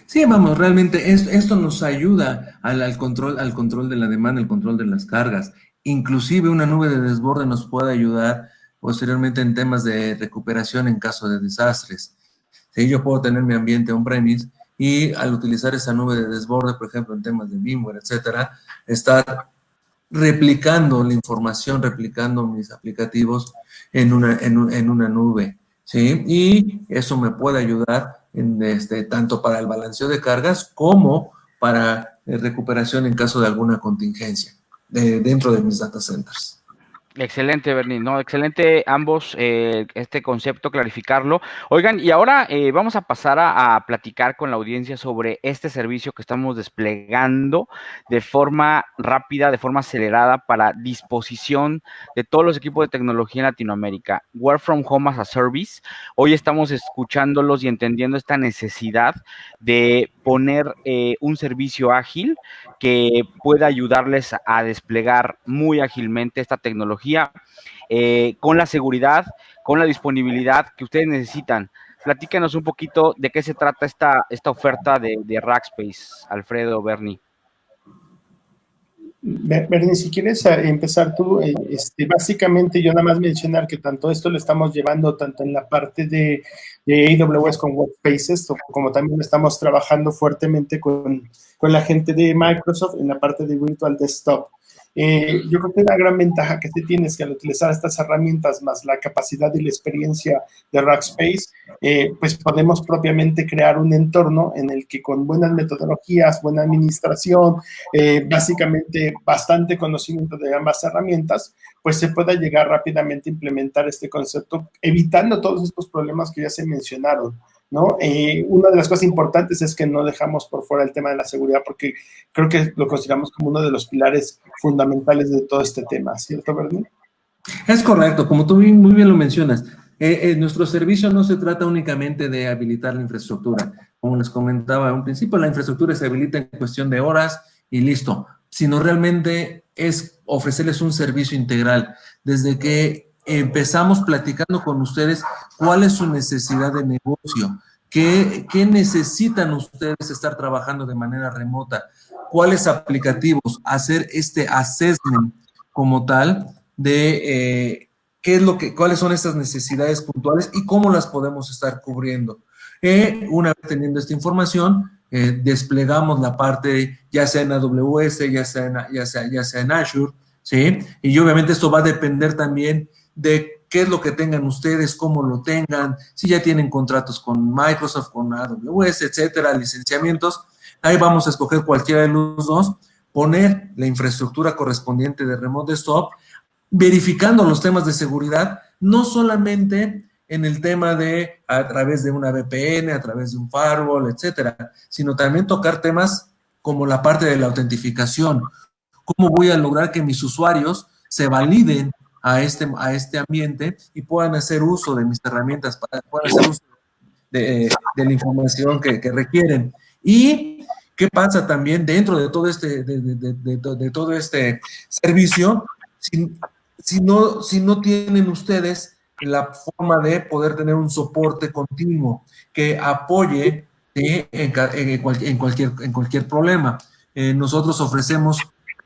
Sí, vamos, realmente esto nos ayuda al control de la demanda, el control de las cargas. Inclusive una nube de desborde nos puede ayudar posteriormente en temas de recuperación en caso de desastres. Si yo puedo tener mi ambiente on-premise y al utilizar esa nube de desborde, por ejemplo, en temas de VMware, etcétera, estar replicando la información, replicando mis aplicativos en una nube, ¿sí? Y eso me puede ayudar tanto para el balanceo de cargas como para recuperación en caso de alguna contingencia dentro de mis data centers. Excelente, Bernie, no, excelente ambos, este concepto, clarificarlo. Oigan, y ahora vamos a pasar a platicar con la audiencia sobre este servicio que estamos desplegando de forma rápida, de forma acelerada para disposición de todos los equipos de tecnología en Latinoamérica. Work from Home as a Service. Hoy estamos escuchándolos y entendiendo esta necesidad de poner un servicio ágil que pueda ayudarles a desplegar muy ágilmente esta tecnología con la seguridad, con la disponibilidad que ustedes necesitan. Platícanos un poquito de qué se trata esta oferta de Rackspace, Alfredo, Bernie. Bernie, si quieres empezar tú, básicamente yo nada más mencionar que tanto esto lo estamos llevando tanto en la parte de AWS con Workspaces, como también estamos trabajando fuertemente con la gente de Microsoft en la parte de Virtual Desktop. Yo creo que una gran ventaja que se tiene es que al utilizar estas herramientas más la capacidad y la experiencia de Rackspace, pues podemos propiamente crear un entorno en el que con buenas metodologías, buena administración, básicamente bastante conocimiento de ambas herramientas, pues se pueda llegar rápidamente a implementar este concepto, evitando todos estos problemas que ya se mencionaron, ¿no? Una de las cosas importantes es que no dejamos por fuera el tema de la seguridad, porque creo que lo consideramos como uno de los pilares fundamentales de todo este tema, ¿cierto, Bernie? Es correcto, como tú muy bien lo mencionas. Nuestro servicio no se trata únicamente de habilitar la infraestructura. Como les comentaba en un principio, la infraestructura se habilita en cuestión de horas y listo, sino realmente es ofrecerles un servicio integral. Desde que empezamos platicando con ustedes cuál es su necesidad de negocio, qué necesitan ustedes estar trabajando de manera remota, cuáles aplicativos, hacer este assessment como tal de cuáles son estas necesidades puntuales y cómo las podemos estar cubriendo. Una vez teniendo esta información, desplegamos la parte, ya sea en AWS, ya sea en Azure, ¿sí? Y obviamente esto va a depender también de qué es lo que tengan ustedes, cómo lo tengan, si ya tienen contratos con Microsoft, con AWS, etcétera, licenciamientos. Ahí vamos a escoger cualquiera de los dos, poner la infraestructura correspondiente de Remote Desktop, verificando los temas de seguridad, no solamente en el tema de a través de una VPN, a través de un firewall, etcétera, sino también tocar temas como la parte de la autentificación. ¿Cómo voy a lograr que mis usuarios se validen a este ambiente y puedan hacer uso de mis herramientas, puedan hacer uso de la información que requieren? Y qué pasa también dentro de todo todo este servicio, si no tienen ustedes la forma de poder tener un soporte continuo que apoye en cualquier problema. Nosotros ofrecemos,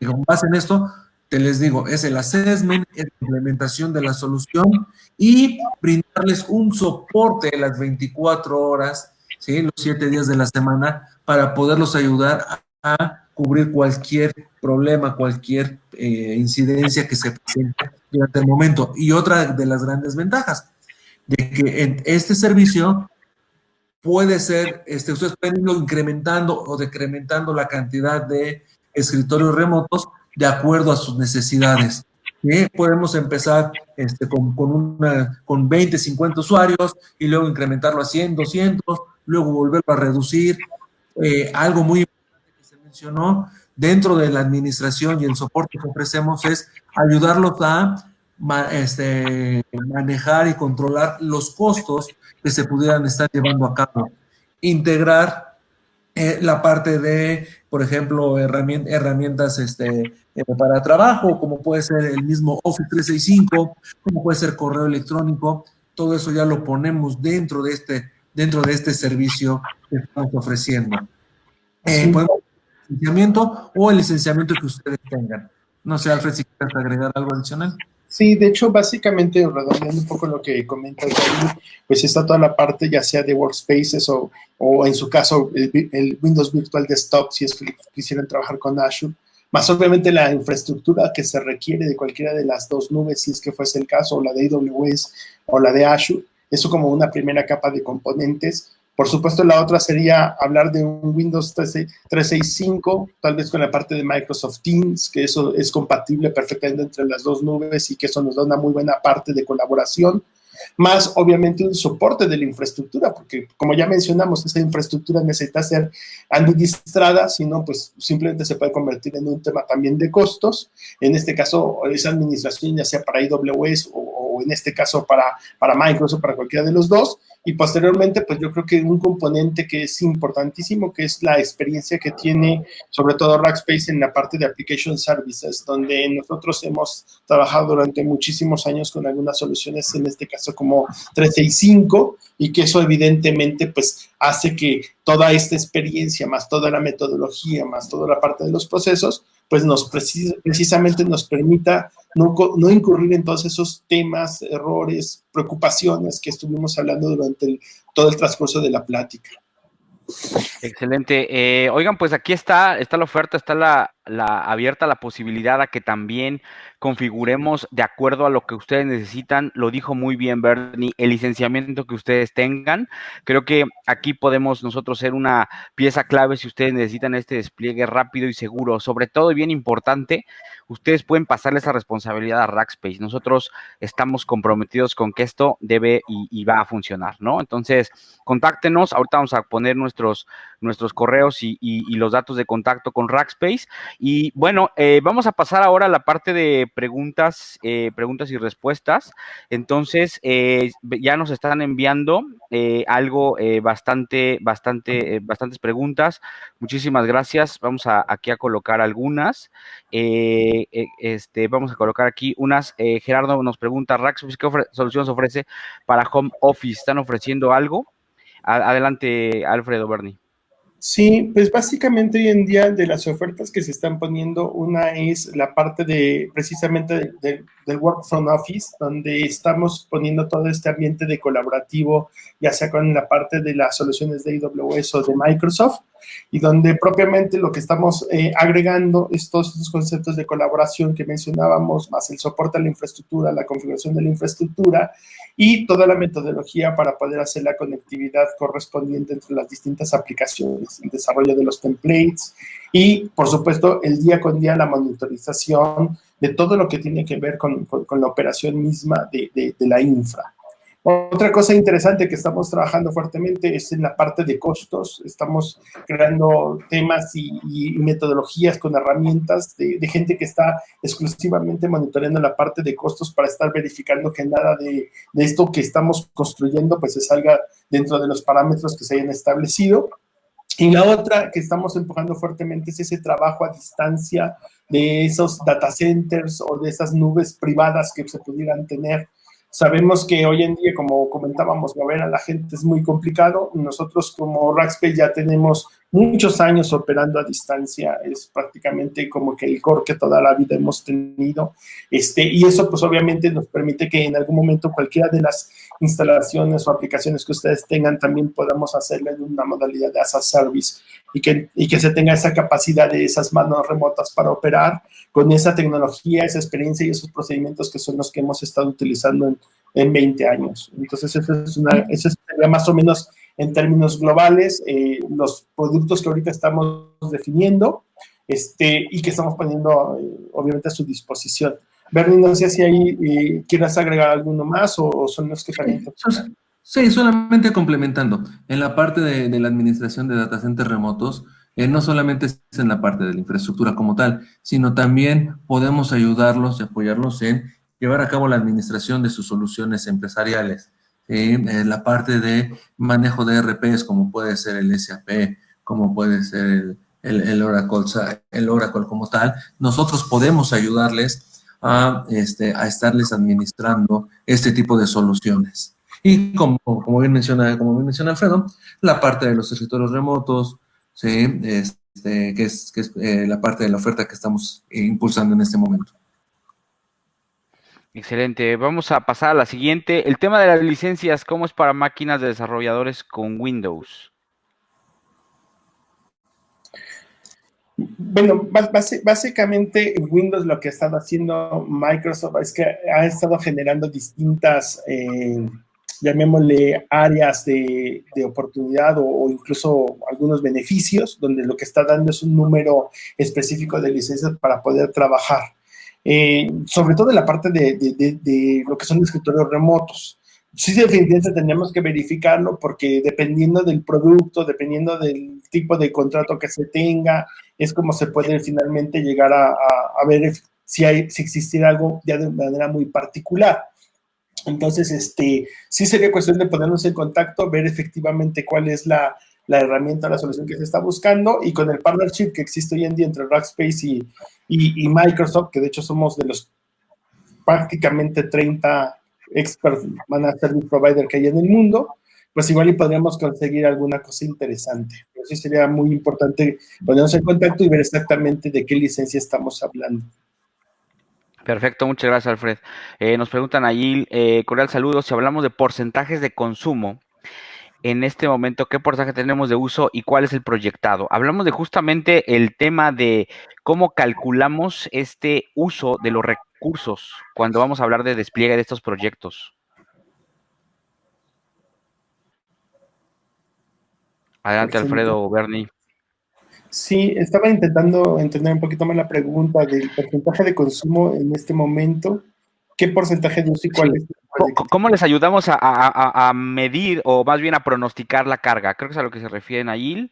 con base en esto, te les digo, es el assessment, es la implementación de la solución y brindarles un soporte las 24 horas, ¿sí? Los 7 días de la semana para poderlos ayudar a cubrir cualquier problema, cualquier incidencia que se presente durante el momento. Y otra de las grandes ventajas, de que en este servicio puede ser, ustedes pueden irlo incrementando o decrementando la cantidad de escritorios remotos de acuerdo a sus necesidades. ¿Sí? Podemos empezar con 20, 50 usuarios y luego incrementarlo a 100, 200, luego volverlo a reducir. Algo muy importante que se mencionó dentro de la administración y el soporte que ofrecemos es ayudarlos a manejar y controlar los costos que se pudieran estar llevando a cabo. Integrar la parte de, por ejemplo, herramientas para trabajo, como puede ser el mismo Office 365, como puede ser correo electrónico, todo eso ya lo ponemos dentro de este servicio que estamos ofreciendo. Sí. Podemos el licenciamiento o el licenciamiento que ustedes tengan. No sé, Alfred, si quieres agregar algo adicional. Sí, de hecho, básicamente, redondeando un poco lo que comentas ahí, pues está toda la parte ya sea de workspaces o en su caso el Windows Virtual Desktop, si es que quisieran trabajar con Azure, más obviamente la infraestructura que se requiere de cualquiera de las dos nubes, si es que fuese el caso, o la de AWS o la de Azure, eso como una primera capa de componentes. Por supuesto, la otra sería hablar de un Windows 365, tal vez con la parte de Microsoft Teams, que eso es compatible perfectamente entre las dos nubes y que eso nos da una muy buena parte de colaboración, más obviamente un soporte de la infraestructura, porque como ya mencionamos, esa infraestructura necesita ser administrada, si no, pues simplemente se puede convertir en un tema también de costos. En este caso, esa administración ya sea para AWS o en este caso para Microsoft, para cualquiera de los dos. Y posteriormente, pues yo creo que un componente que es importantísimo, que es la experiencia que tiene sobre todo Rackspace en la parte de Application Services, donde nosotros hemos trabajado durante muchísimos años con algunas soluciones, en este caso como 365, y que eso evidentemente pues hace que toda esta experiencia, más toda la metodología, más toda la parte de los procesos, pues precisamente nos permita no incurrir en todos esos temas, errores, preocupaciones que estuvimos hablando durante todo el transcurso de la plática. Excelente. Oigan, pues aquí está la oferta, está abierta la posibilidad a que también configuremos de acuerdo a lo que ustedes necesitan. Lo dijo muy bien Bernie, el licenciamiento que ustedes tengan. Creo que aquí podemos nosotros ser una pieza clave si ustedes necesitan este despliegue rápido y seguro. Sobre todo, y bien importante, ustedes pueden pasarle esa responsabilidad a Rackspace. Nosotros estamos comprometidos con que esto debe y va a funcionar, ¿no? Entonces, contáctenos. Ahorita vamos a poner nuestros correos y los datos de contacto con Rackspace. Y bueno, vamos a pasar ahora a la parte de preguntas y respuestas. Entonces, ya nos están enviando algo bastantes preguntas. Muchísimas gracias. Vamos aquí a colocar algunas. Vamos a colocar aquí unas. Gerardo nos pregunta, Rackspace, ¿qué soluciones ofrece para home office? ¿Están ofreciendo algo? Adelante, Alfredo Berni. Sí, pues básicamente hoy en día de las ofertas que se están poniendo, una es la parte de precisamente del Work from Office, donde estamos poniendo todo este ambiente de colaborativo, ya sea con la parte de las soluciones de AWS o de Microsoft, y donde propiamente lo que estamos agregando es todos estos conceptos de colaboración que mencionábamos, más el soporte a la infraestructura, la configuración de la infraestructura y toda la metodología para poder hacer la conectividad correspondiente entre las distintas aplicaciones, el desarrollo de los templates y, por supuesto, el día con día la monitorización de todo lo que tiene que ver con la operación misma de la infra. Otra cosa interesante que estamos trabajando fuertemente es en la parte de costos. Estamos creando temas y metodologías con herramientas de gente que está exclusivamente monitoreando la parte de costos para estar verificando que nada de esto que estamos construyendo pues se salga dentro de los parámetros que se hayan establecido. Y la otra que estamos empujando fuertemente es ese trabajo a distancia de esos data centers o de esas nubes privadas que se pudieran tener, Sabemos que hoy en día, como comentábamos, mover a la gente es muy complicado. Nosotros como Rackspace ya tenemos muchos años operando a distancia, es prácticamente como que el core que toda la vida hemos tenido, y eso pues obviamente nos permite que en algún momento cualquiera de las instalaciones o aplicaciones que ustedes tengan también podamos hacerle en una modalidad de as a service y que se tenga esa capacidad de esas manos remotas para operar con esa tecnología, esa experiencia y esos procedimientos que son los que hemos estado utilizando en 20 años. Entonces, eso sería más o menos en términos globales los productos que ahorita estamos definiendo y que estamos poniendo, obviamente, a su disposición. Bernie, no sé si ahí quieras agregar alguno más o son los que también... Sí, solamente complementando. En la parte de la administración de data centers remotos, no solamente es en la parte de la infraestructura como tal, sino también podemos ayudarlos y apoyarlos en llevar a cabo la administración de sus soluciones empresariales. La parte de manejo de ERPs, como puede ser el SAP, como puede ser el Oracle como tal, nosotros podemos ayudarles a estarles administrando este tipo de soluciones. Y como bien menciona Alfredo, la parte de los escritorios remotos, ¿sí? Que es la parte de la oferta que estamos impulsando en este momento. Excelente. Vamos a pasar a la siguiente. El tema de las licencias, ¿cómo es para máquinas de desarrolladores con Windows? Bueno, básicamente Windows lo que ha estado haciendo Microsoft es que ha estado generando distintas, llamémosle, áreas de oportunidad o incluso algunos beneficios, donde lo que está dando es un número específico de licencias para poder trabajar. Sobre todo en la parte de lo que son escritorios remotos. Sí, definitivamente tenemos que verificarlo porque dependiendo del producto, dependiendo del tipo de contrato que se tenga, es como se puede finalmente llegar a ver si existiera algo ya de manera muy particular. Entonces, sí sería cuestión de ponernos en contacto, ver efectivamente cuál es la herramienta, la solución que se está buscando y con el partnership que existe hoy en día entre Rackspace y Microsoft, que de hecho somos de los prácticamente 30 expert managed service provider que hay en el mundo, pues igual y podríamos conseguir alguna cosa interesante. Pero sí sería muy importante ponernos en contacto y ver exactamente de qué licencia estamos hablando. Perfecto, muchas gracias, Alfred. Nos preguntan allí, cordial saludo, si hablamos de porcentajes de consumo, en este momento, ¿qué porcentaje tenemos de uso y cuál es el proyectado? Hablamos de justamente el tema de cómo calculamos este uso de los recursos cuando vamos a hablar de despliegue de estos proyectos. Adelante, Excelente. Alfredo o Bernie. Sí, estaba intentando entender un poquito más la pregunta del porcentaje de consumo en este momento. ¿Qué porcentaje de uso y cuál Sí. es? ¿Cómo les ayudamos a medir o más bien a pronosticar la carga? Creo que es a lo que se refieren ahí.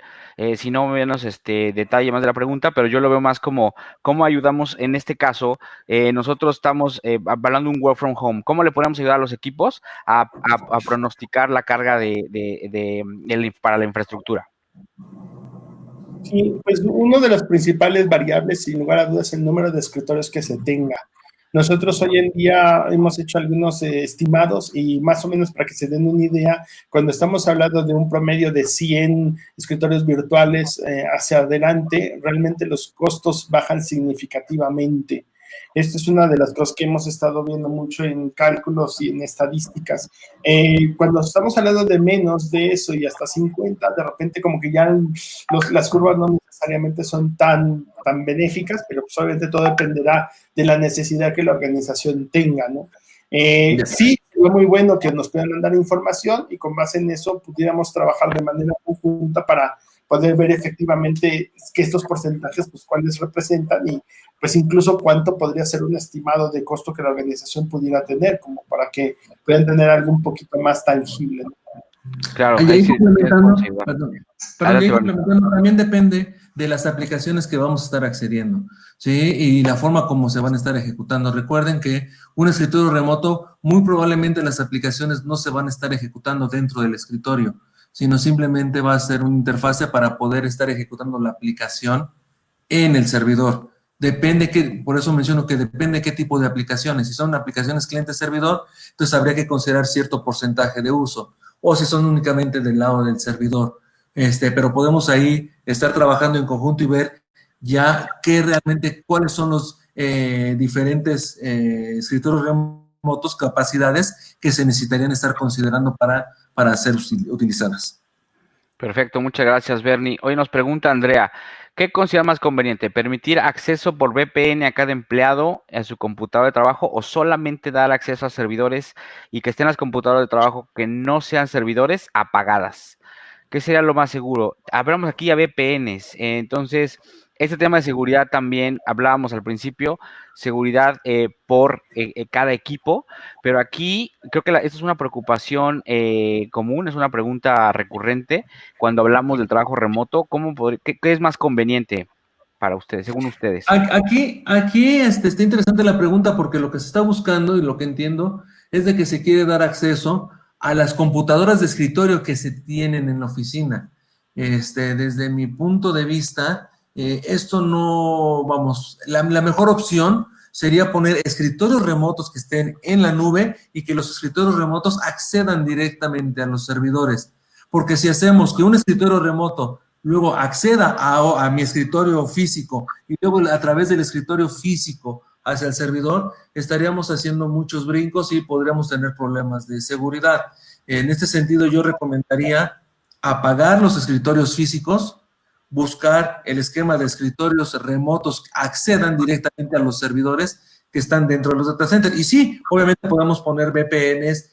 Si no menos detalle más de la pregunta, pero yo lo veo más como cómo ayudamos en este caso. Nosotros estamos hablando de un work from home. ¿Cómo le podemos ayudar a los equipos a pronosticar la carga para la infraestructura? Sí, pues uno de las principales variables, sin lugar a dudas, es el número de escritorios que se tenga. Nosotros hoy en día hemos hecho algunos estimados y más o menos para que se den una idea, cuando estamos hablando de un promedio de 100 escritorios virtuales hacia adelante, realmente los costos bajan significativamente. Esto es una de las cosas que hemos estado viendo mucho en cálculos y en estadísticas. Cuando estamos hablando de menos de eso y hasta 50, de repente como que ya las curvas no necesariamente son tan benéficas, pero pues obviamente todo dependerá de la necesidad que la organización tenga, ¿no? Sí, sería muy bueno que nos puedan dar información y con base en eso pudiéramos trabajar de manera conjunta para poder ver efectivamente que estos porcentajes, pues cuáles representan y pues incluso cuánto podría ser un estimado de costo que la organización pudiera tener, como para que puedan tener algo un poquito más tangible, ¿no? Claro, Y ahí complementando, también depende de las aplicaciones que vamos a estar accediendo, ¿sí? Y la forma como se van a estar ejecutando. Recuerden que un escritorio remoto, muy probablemente las aplicaciones no se van a estar ejecutando dentro del escritorio, sino simplemente va a ser una interfase para poder estar ejecutando la aplicación en el servidor. Por eso menciono que depende qué tipo de aplicaciones. Si son aplicaciones cliente-servidor, entonces habría que considerar cierto porcentaje de uso, o si son únicamente del lado del servidor. Pero podemos ahí estar trabajando en conjunto y ver ya cuáles son los diferentes escritorios remotos, capacidades que se necesitarían estar considerando para ser utilizadas. Perfecto, muchas gracias, Bernie. Hoy nos pregunta Andrea, ¿qué considera más conveniente? ¿Permitir acceso por VPN a cada empleado a su computadora de trabajo o solamente dar acceso a servidores y que estén las computadoras de trabajo que no sean servidores apagadas? ¿Qué sería lo más seguro? Hablamos aquí a VPNs, entonces, este tema de seguridad también hablábamos al principio, seguridad por cada equipo, pero aquí creo que esta es una preocupación común, es una pregunta recurrente cuando hablamos del trabajo remoto. ¿Qué es más conveniente para ustedes, según ustedes? Aquí está interesante la pregunta porque lo que se está buscando y lo que entiendo es de que se quiere dar acceso a las computadoras de escritorio que se tienen en la oficina. Desde mi punto de vista, esto no, vamos, la mejor opción sería poner escritorios remotos que estén en la nube y que los escritorios remotos accedan directamente a los servidores. Porque si hacemos que un escritorio remoto luego acceda a mi escritorio físico y luego a través del escritorio físico hacia el servidor, estaríamos haciendo muchos brincos y podríamos tener problemas de seguridad. En este sentido, yo recomendaría apagar los escritorios físicos, buscar el esquema de escritorios remotos que accedan directamente a los servidores que están dentro de los data centers. Y sí, obviamente podemos poner VPNs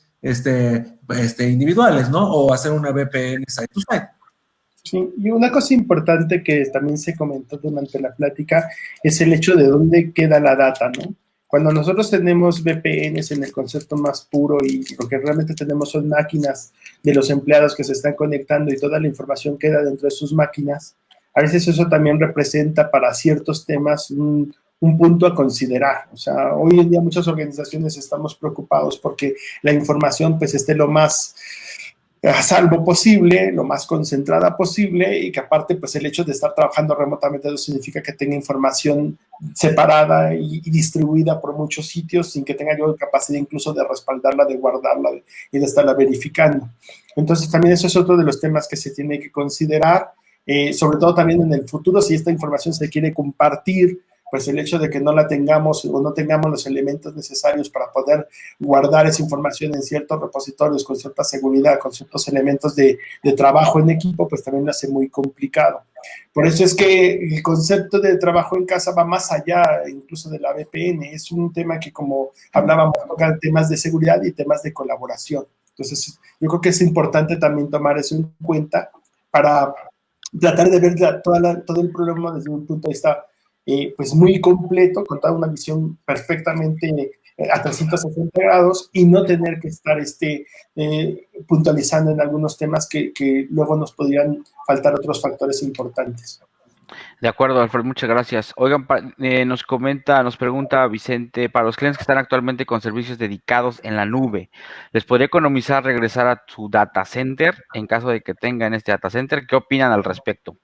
individuales, ¿no? O hacer una VPN site to site. Sí, y una cosa importante que también se comentó durante la plática es el hecho de dónde queda la data, ¿no? Cuando nosotros tenemos VPNs en el concepto más puro y lo que realmente tenemos son máquinas de los empleados que se están conectando y toda la información queda dentro de sus máquinas, a veces eso también representa para ciertos temas un punto a considerar. O sea, hoy en día muchas organizaciones estamos preocupados porque la información pues esté lo más a salvo posible, lo más concentrada posible y que aparte pues el hecho de estar trabajando remotamente no significa que tenga información separada y distribuida por muchos sitios sin que tenga yo capacidad incluso de respaldarla, de guardarla y de estarla verificando. Entonces también eso es otro de los temas que se tiene que considerar, sobre todo también en el futuro si esta información se quiere compartir, pues el hecho de que no la tengamos o no tengamos los elementos necesarios para poder guardar esa información en ciertos repositorios con cierta seguridad, con ciertos elementos de trabajo en equipo, pues también lo hace muy complicado. Por eso es que el concepto de trabajo en casa va más allá incluso de la VPN. Es un tema que, como hablábamos, toca temas de seguridad y temas de colaboración. Entonces, yo creo que es importante también tomar eso en cuenta para tratar de ver todo el problema desde un punto de vista pues muy completo, con toda una visión perfectamente a 360 grados y no tener que estar puntualizando en algunos temas que luego nos podrían faltar otros factores importantes. De acuerdo, Alfred, muchas gracias. Oigan, nos pregunta Vicente, para los clientes que están actualmente con servicios dedicados en la nube, ¿les podría economizar regresar a su data center en caso de que tengan este data center? ¿Qué opinan al respecto?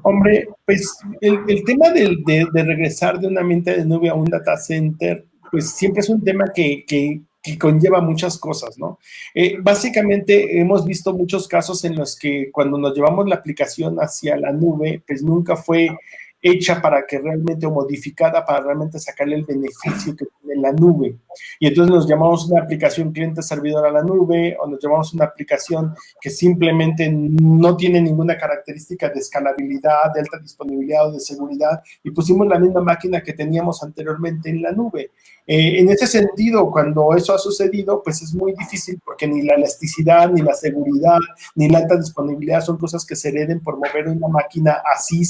Hombre, pues el tema de regresar de una mente de nube a un data center, pues siempre es un tema que conlleva muchas cosas, ¿no? Básicamente hemos visto muchos casos en los que cuando nos llevamos la aplicación hacia la nube, pues nunca fue hecha para que realmente, o modificada para realmente sacarle el beneficio que tiene la nube. Y entonces nos llamamos una aplicación cliente-servidor a la nube, o nos llamamos una aplicación que simplemente no tiene ninguna característica de escalabilidad, de alta disponibilidad o de seguridad, y pusimos la misma máquina que teníamos anteriormente en la nube. En ese sentido, cuando eso ha sucedido, pues es muy difícil porque ni la elasticidad, ni la seguridad, ni la alta disponibilidad son cosas que se hereden por mover una máquina así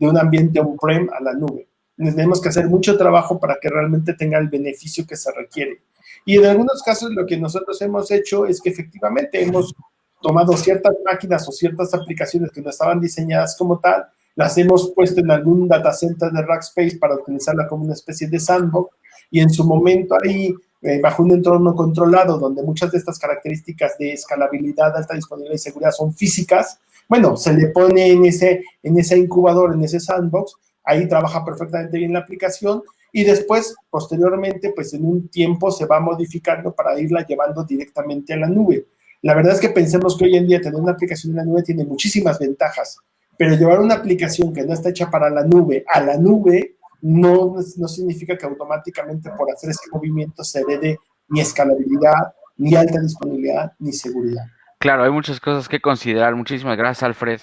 de un ambiente on-prem a la nube. Tenemos que hacer mucho trabajo para que realmente tenga el beneficio que se requiere. Y en algunos casos lo que nosotros hemos hecho es que efectivamente hemos tomado ciertas máquinas o ciertas aplicaciones que no estaban diseñadas como tal, las hemos puesto en algún data center de Rackspace para utilizarla como una especie de sandbox y en su momento ahí, bajo un entorno controlado donde muchas de estas características de escalabilidad, alta disponibilidad y seguridad son físicas, bueno, se le pone en ese incubador, en ese sandbox, ahí trabaja perfectamente bien la aplicación y después, posteriormente, pues en un tiempo se va modificando para irla llevando directamente a la nube. La verdad es que pensemos que hoy en día tener una aplicación en la nube tiene muchísimas ventajas, pero llevar una aplicación que no está hecha para la nube a la nube no significa que automáticamente por hacer ese movimiento se herede ni escalabilidad, ni alta disponibilidad, ni seguridad. Claro, hay muchas cosas que considerar. Muchísimas gracias, Alfred.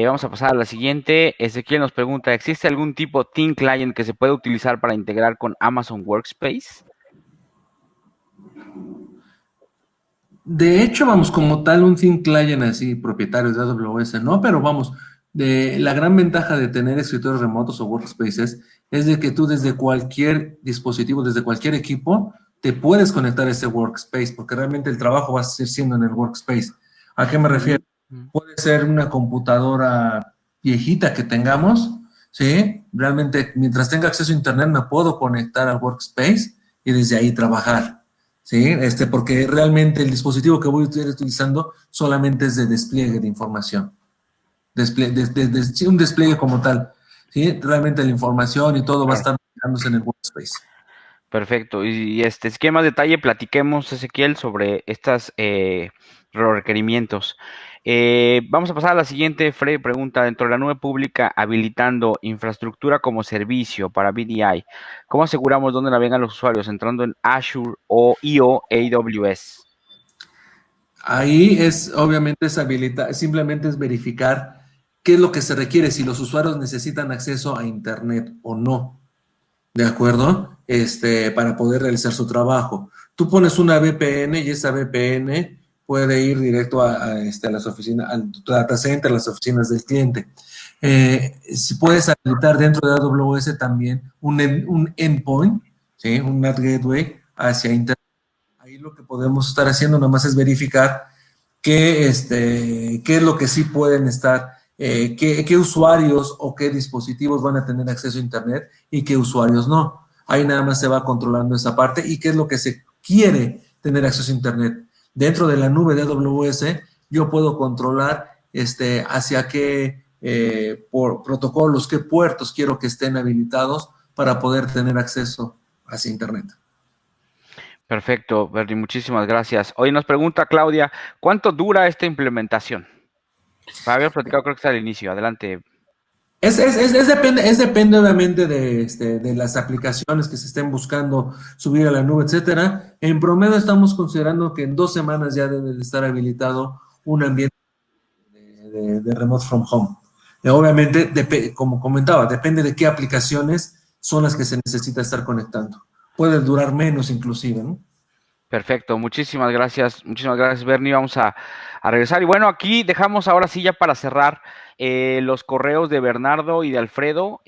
Vamos a pasar a la siguiente. Ezequiel nos pregunta, ¿existe algún tipo Team Client que se pueda utilizar para integrar con Amazon Workspace? De hecho, vamos, como tal, un thin client así, propietario de AWS, no, pero vamos, la gran ventaja de tener escritorios remotos o workspaces es de que tú desde cualquier dispositivo, desde cualquier equipo, te puedes conectar a ese workspace, porque realmente el trabajo va a seguir siendo en el workspace. ¿A qué me refiero? Puede ser una computadora viejita que tengamos, ¿sí? Realmente, mientras tenga acceso a internet, me puedo conectar al workspace y desde ahí trabajar. ¿Sí? Porque realmente el dispositivo que voy a estar utilizando solamente es de despliegue de información. Sí, un despliegue como tal. ¿Sí? Realmente la información y todo va a estar manejándose en el workspace. Perfecto. Y si que más detalle platiquemos, Ezequiel, sobre estas requerimientos. Vamos a pasar a la siguiente pregunta. Dentro de la nube pública, habilitando infraestructura como servicio para VDI, ¿cómo aseguramos dónde navegan los usuarios? Entrando en Azure o IO AWS. Ahí obviamente es habilitar, simplemente es verificar qué es lo que se requiere, si los usuarios necesitan acceso a internet o no. ¿De acuerdo? Para poder realizar su trabajo. Tú pones una VPN y esa VPN puede ir directo a las oficinas, al data center, a las oficinas del cliente. Si puedes habilitar dentro de AWS también un endpoint, ¿sí? Un NAT gateway hacia internet. Ahí lo que podemos estar haciendo nomás es verificar qué es lo que sí pueden estar, qué usuarios o qué dispositivos van a tener acceso a internet y qué usuarios no. Ahí nada más se va controlando esa parte y qué es lo que se quiere tener acceso a internet. Dentro de la nube de AWS yo puedo controlar hacia qué por protocolos, qué puertos quiero que estén habilitados para poder tener acceso hacia internet. Perfecto, Bernie, muchísimas gracias. Hoy nos pregunta Claudia, ¿cuánto dura esta implementación? Habíamos platicado, creo que está al inicio. Adelante. Depende obviamente de las aplicaciones que se estén buscando subir a la nube, etcétera. En promedio estamos considerando que en 2 semanas ya debe de estar habilitado un ambiente de remote from home. Obviamente, como comentaba, depende de qué aplicaciones son las que se necesita estar conectando. Puede durar menos inclusive, ¿no? Perfecto, muchísimas gracias, Bernie. Vamos a regresar. Y bueno, aquí dejamos ahora sí ya para cerrar los correos de Bernardo y de Alfredo.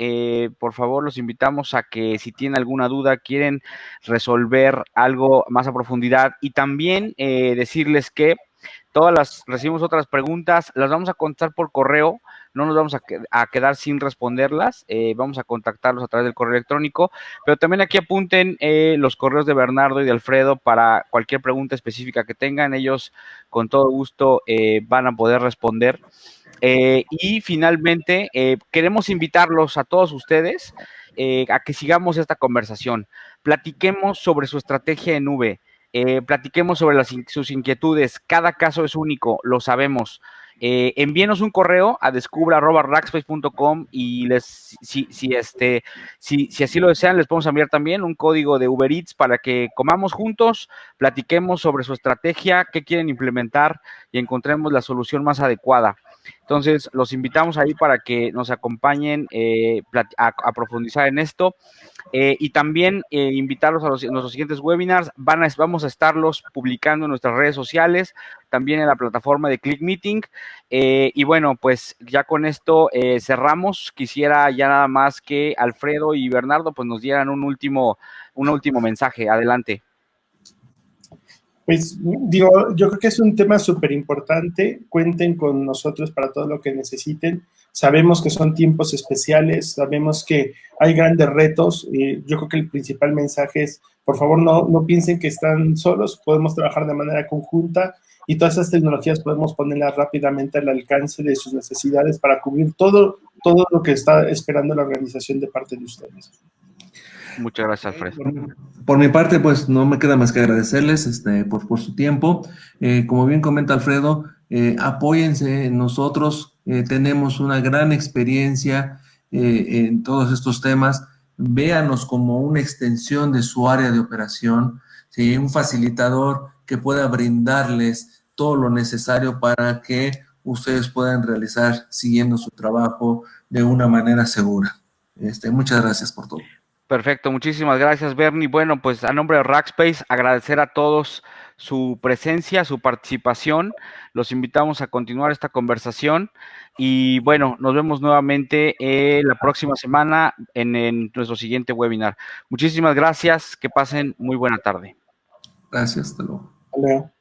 Por favor, los invitamos a que si tienen alguna duda, quieren resolver algo más a profundidad y también decirles que recibimos otras preguntas, las vamos a contestar por correo, no nos vamos a quedar sin responderlas, vamos a contactarlos a través del correo electrónico, pero también aquí apunten los correos de Bernardo y de Alfredo para cualquier pregunta específica que tengan, ellos con todo gusto van a poder responder. Y finalmente, queremos invitarlos a todos ustedes a que sigamos esta conversación, platiquemos sobre su estrategia en nube. Platiquemos sobre sus inquietudes. Cada caso es único, lo sabemos. Envíenos un correo a descubra@rackspace.com y si así lo desean, les podemos enviar también un código de Uber Eats para que comamos juntos, platiquemos sobre su estrategia, qué quieren implementar y encontremos la solución más adecuada. Entonces, los invitamos ahí para que nos acompañen a profundizar en esto. Y también invitarlos a nuestros siguientes webinars. Vamos a estarlos publicando en nuestras redes sociales, también en la plataforma de Click Meeting. Y bueno, pues ya con esto cerramos. Quisiera ya nada más que Alfredo y Bernardo pues nos dieran un último mensaje. Adelante. Pues digo, yo creo que es un tema súper importante. Cuenten con nosotros para todo lo que necesiten. Sabemos que son tiempos especiales, sabemos que hay grandes retos. Yo creo que el principal mensaje es, por favor, no piensen que están solos, podemos trabajar de manera conjunta y todas esas tecnologías podemos ponerlas rápidamente al alcance de sus necesidades para cubrir todo lo que está esperando la organización de parte de ustedes. Muchas gracias, Alfred. Por mi parte, pues no me queda más que agradecerles por su tiempo. Como bien comenta Alfredo, apóyense en nosotros, tenemos una gran experiencia en todos estos temas. Véanos como una extensión de su área de operación, ¿sí? Un facilitador que pueda brindarles todo lo necesario para que ustedes puedan realizar siguiendo su trabajo de una manera segura. Muchas gracias por todo. Perfecto, muchísimas gracias, Bernie. Bueno, pues a nombre de Rackspace, agradecer a todos su presencia, su participación. Los invitamos a continuar esta conversación y bueno, nos vemos nuevamente la próxima semana en nuestro siguiente webinar. Muchísimas gracias, que pasen muy buena tarde. Gracias, hasta luego. Hasta luego.